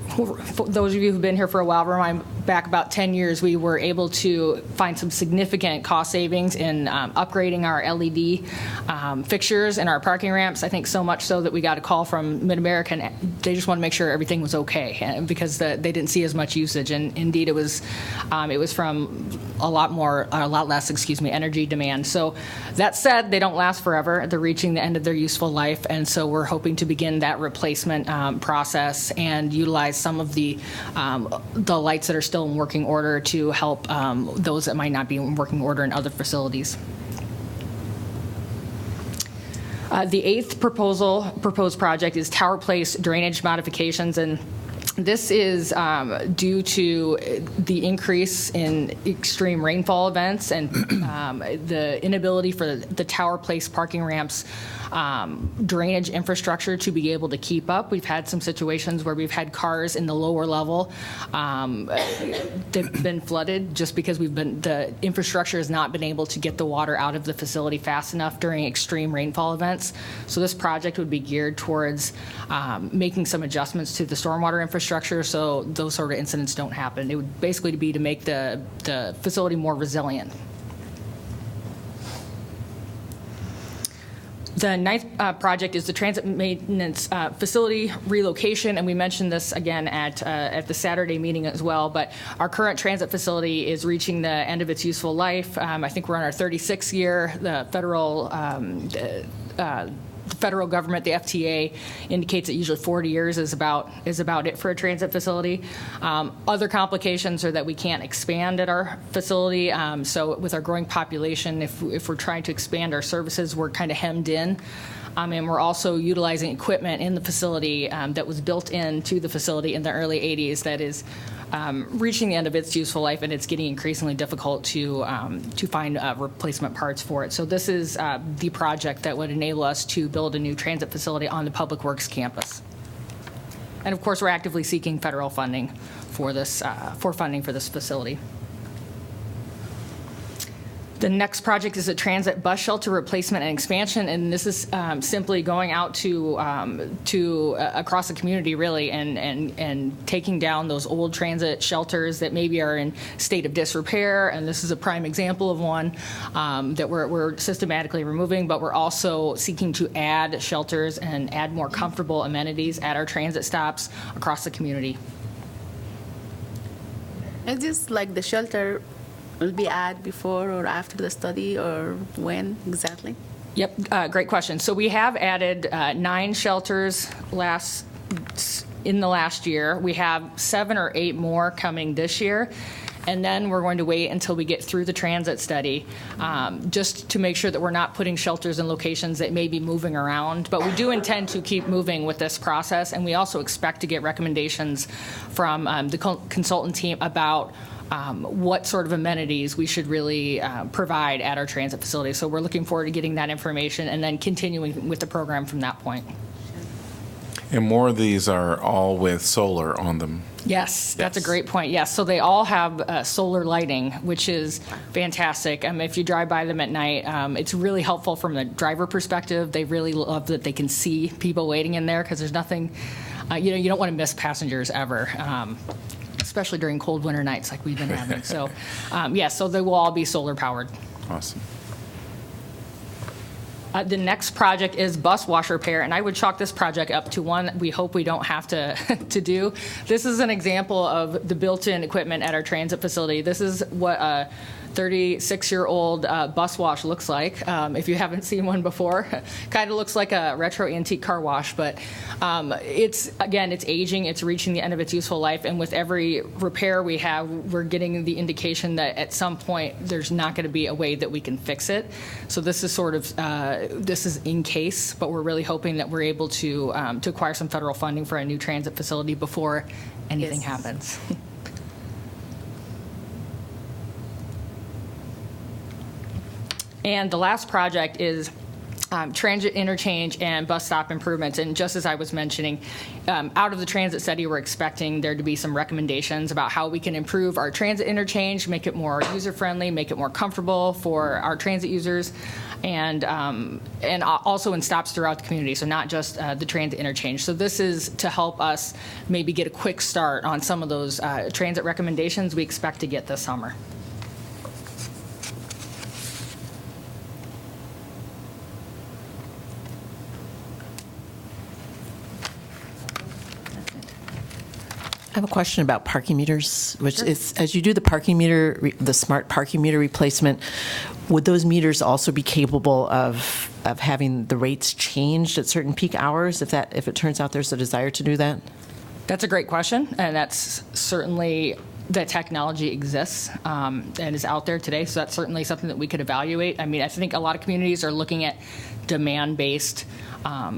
[SPEAKER 16] those of you who've been here for a while, remind back about 10 years, we were able to find some significant cost savings in upgrading our LED fixtures in our parking ramps. I think so much so that we got a call from Mid-America, and they just want to make sure everything was okay because they didn't see as much usage. And indeed, it was from a lot less, energy demand. So that said, they don't last forever. They're reaching the end of their useful life, and so we're hoping to begin that replacement process and utilize some of the lights that are still in working order to help those that might not be in working order in other facilities. The eighth proposed project is Tower Place drainage modifications, and this is due to the increase in extreme rainfall events and the inability for the Tower Place parking ramps drainage infrastructure to be able to keep up. We've had some situations where we've had cars in the lower level they've been flooded just because the infrastructure has not been able to get the water out of the facility fast enough during extreme rainfall events. So this project would be geared towards making some adjustments to the stormwater infrastructure so those sort of incidents don't happen. It would basically be to make the facility more resilient. The ninth project is the transit maintenance facility relocation, and we mentioned this again at the Saturday meeting as well, but our current transit facility is reaching the end of its useful life. I think we're on our 36th year. The federal government, the FTA, indicates that usually 40 years is about it for a transit facility. Other complications are that we can't expand at our facility. So with our growing population, if we're trying to expand our services, we're kind of hemmed in. And we're also utilizing equipment in the facility that was built into the facility in the early 80s that is reaching the end of its useful life, and it's getting increasingly difficult to find replacement parts for it. So this is the project that would enable us to build a new transit facility on the Public Works campus. And of course, we're actively seeking federal funding for this facility. The next project is a transit bus shelter replacement and expansion, and this is simply going out to across the community, really, and taking down those old transit shelters that maybe are in state of disrepair. And this is a prime example of one that we're systematically removing, but we're also seeking to add shelters and add more comfortable amenities at our transit stops across the community.
[SPEAKER 17] Is this like the shelter will be added before or after the study, or when exactly?
[SPEAKER 16] Yep, great question. So we have added 9 shelters in the last year. We have 7 or 8 more coming this year. And then we're going to wait until we get through the transit study just to make sure that we're not putting shelters in locations that may be moving around. But we do intend to keep moving with this process, and we also expect to get recommendations from the consultant team about what sort of amenities we should really provide at our transit facility. So we're looking forward to getting that information and then continuing with the program from that point.
[SPEAKER 8] And more of these are all with solar on them.
[SPEAKER 16] Yes, that's a great point. Yes, so they all have solar lighting, which is fantastic. If you drive by them at night, it's really helpful from the driver perspective. They really love that they can see people waiting in there because there's nothing, you don't want to miss passengers ever, especially during cold winter nights like we've been having. So, so they will all be solar powered.
[SPEAKER 8] Awesome.
[SPEAKER 16] The next project is bus wash repair, and I would chalk this project up to one we hope we don't have to do. This is an example of the built-in equipment at our transit facility. This is what a 36-year-old bus wash looks like. If you haven't seen one before, kind of looks like a retro antique car wash, but it's aging, it's reaching the end of its useful life, and with every repair we have, we're getting the indication that at some point there's not going to be a way that we can fix it. So this is sort of, this is in case, but we're really hoping that we're able to acquire some federal funding for a new transit facility before anything happens. And the last project is transit interchange and bus stop improvements. And just as I was mentioning, out of the transit study, we're expecting there to be some recommendations about how we can improve our transit interchange, make it more user-friendly, make it more comfortable for our transit users, and also in stops throughout the community, so not just the transit interchange. So this is to help us maybe get a quick start on some of those transit recommendations we expect to get this summer.
[SPEAKER 13] I have a question about parking meters, which is, as you do the parking meter, the smart parking meter replacement, would those meters also be capable of having the rates changed at certain peak hours if it turns out there's a desire to do that?
[SPEAKER 16] That's a great question, and that's certainly, the technology exists and is out there today, so that's certainly something that we could evaluate. I mean, I think a lot of communities are looking at demand-based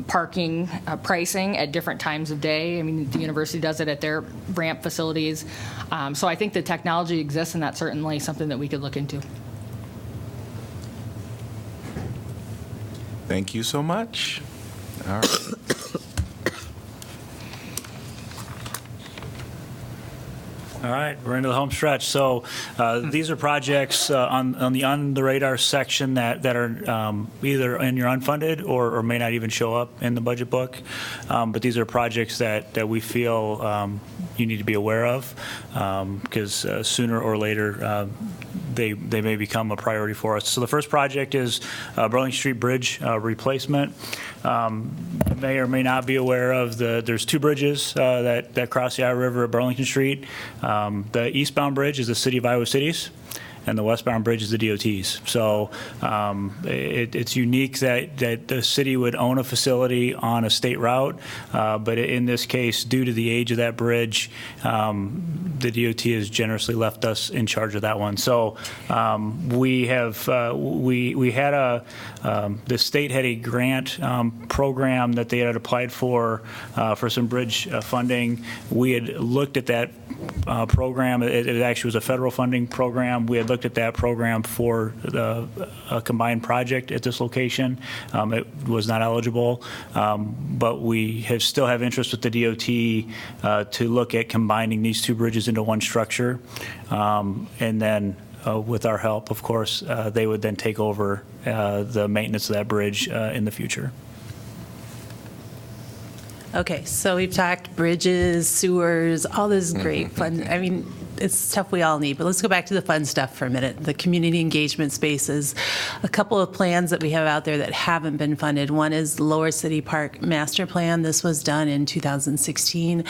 [SPEAKER 16] parking pricing at different times of day. I mean, the university does it at their ramp facilities. So I think the technology exists, and that's certainly something that we could look into.
[SPEAKER 8] Thank you so much. All right.
[SPEAKER 1] All right, we're into the home stretch. So these are projects on the radar section that are either in your unfunded or may not even show up in the budget book. But these are projects that we feel you need to be aware of because sooner or later they may become a priority for us. So the first project is Burlington Street Bridge replacement. You may or may not be aware of there's two bridges that cross the Iowa River at Burlington Street. The eastbound bridge is the City of Iowa Cities, and the westbound bridge is the DOT's. So it's unique that the city would own a facility on a state route, but in this case, due to the age of that bridge, the DOT has generously left us in charge of that one. So we had the state had a grant program that they had applied for some bridge funding. We had looked at that program. It actually was a federal funding program. We had looked at that program for a combined project at this location. It was not eligible, but we still have interest with the DOT to look at combining these two bridges into one structure, and then with our help, of course, they would then take over the maintenance of that bridge in the future.
[SPEAKER 3] Okay, so we've talked bridges, sewers, all this great fun. I mean, it's stuff we all need, but let's go back to the fun stuff for a minute. The community engagement spaces. A couple of plans that we have out there that haven't been funded. One is Lower City Park Master Plan. This was done in 2016.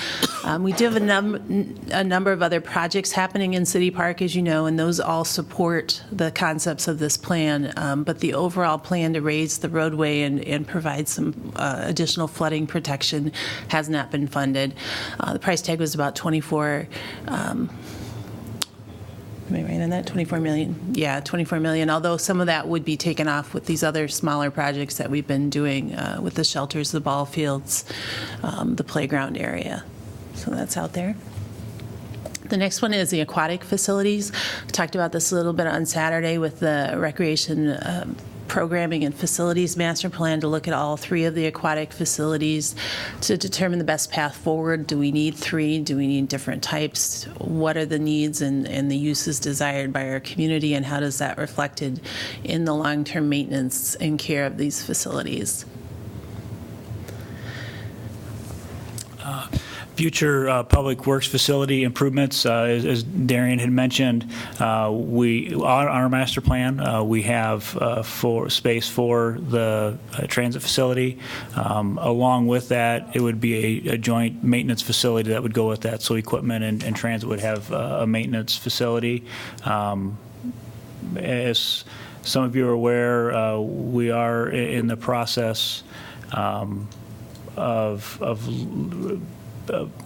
[SPEAKER 3] We do have a number of other projects happening in City Park, as you know, and those all support the concepts of this plan. But the overall plan to raise the roadway and provide some additional flooding protection has not been funded. The price tag was about 24. Am I right on that? 24 million? Yeah, 24 million, although some of that would be taken off with these other smaller projects that we've been doing with the shelters, the ball fields, the playground area. So that's out there. The next one is the aquatic facilities. We talked about this a little bit on Saturday with the recreation programming and facilities master plan to look at all 3 of the aquatic facilities to determine the best path forward. Do we need 3? Do we need different types? What are the needs and the uses desired by our community, and how does that reflected in the long-term maintenance and care of these facilities?
[SPEAKER 1] Future public works facility improvements, as Darian had mentioned, we on our master plan, we have for space for the transit facility. Along with that, it would be a joint maintenance facility that would go with that. So equipment and transit would have a maintenance facility. As some of you are aware, we are in the process of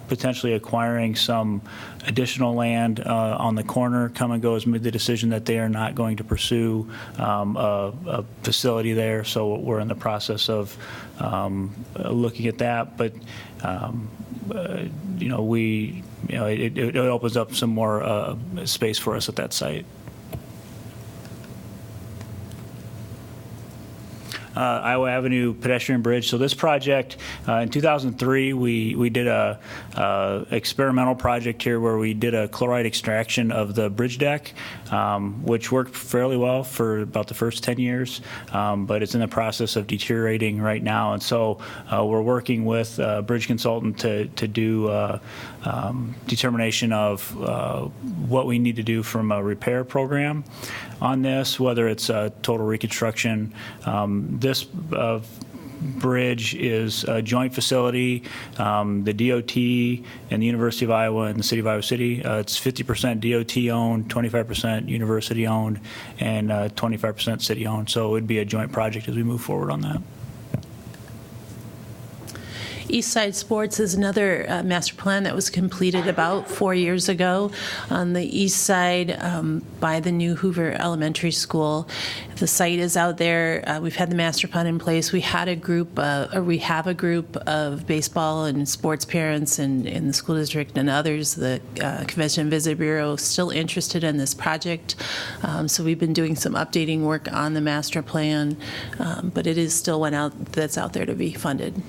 [SPEAKER 1] potentially acquiring some additional land on the corner. Come and Go has made the decision that they are not going to pursue a facility there, so we're in the process of looking at that. But it opens up some more space for us at that site. Iowa Avenue pedestrian bridge. So this project, in 2003, we did a experimental project here where we did a chloride extraction of the bridge deck, which worked fairly well for about the first 10 years, but it's in the process of deteriorating right now. And so we're working with a bridge consultant to do determination of what we need to do from a repair program on this, whether it's a total reconstruction. This bridge is a joint facility, the DOT and the University of Iowa and the City of Iowa City. It's 50% DOT owned, 25% university owned, and 25% city owned. So it would be a joint project as we move forward on that.
[SPEAKER 3] East Side Sports is another master plan that was completed about 4 years ago on the east side by the new Hoover Elementary School. The site is out there. We've had the master plan in place. We had a group, or we have a group of baseball and sports parents in the school district and others. The Convention and Visit Bureau still interested in this project. So we've been doing some updating work on the master plan, but it is still one that's out there to be funded.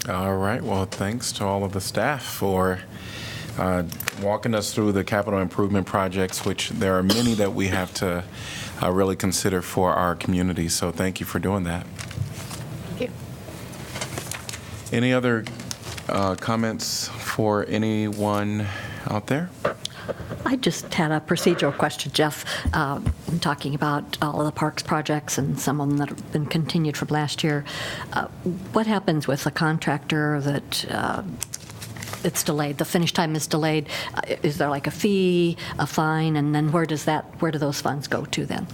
[SPEAKER 8] All right. Well, thanks to all of the staff for walking us through the capital improvement projects, which there are many that we have to really consider for our community. So thank you for doing that.
[SPEAKER 15] Thank you.
[SPEAKER 8] Any other comments for anyone out there?
[SPEAKER 15] I just had a procedural question, Jeff. Talking about all of the parks projects and some of them that have been continued from last year. What happens with a contractor that it's delayed, the finish time is delayed? Is there like a fee, a fine, and then where do those funds go to then?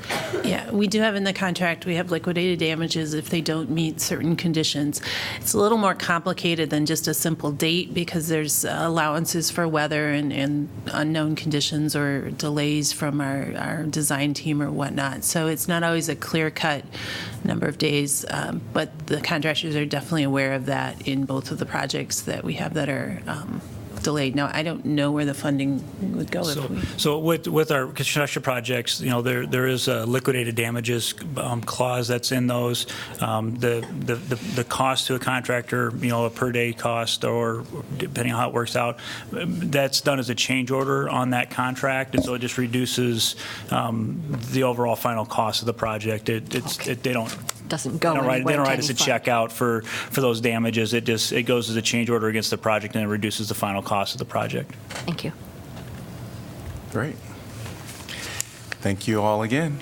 [SPEAKER 3] Yeah, we do have in the contract, we have liquidated damages if they don't meet certain conditions. It's a little more complicated than just a simple date because there's allowances for weather and unknown conditions or delays from our design team or whatnot. So it's not always a clear-cut number of days, but the contractors are definitely aware of that in both of the projects that we have that are delayed. Now, I don't know where the funding would go if we...
[SPEAKER 1] So with our construction projects, there is a liquidated damages clause that's in those. The cost to a contractor, a per day cost, or depending on how it works out, that's done as a change order on that contract, and so it just reduces the overall final cost of the project. They don't write us a check out for those damages. It goes as a change order against the project, and it reduces the final cost of the project.
[SPEAKER 15] Thank you.
[SPEAKER 8] Great. Thank you all again.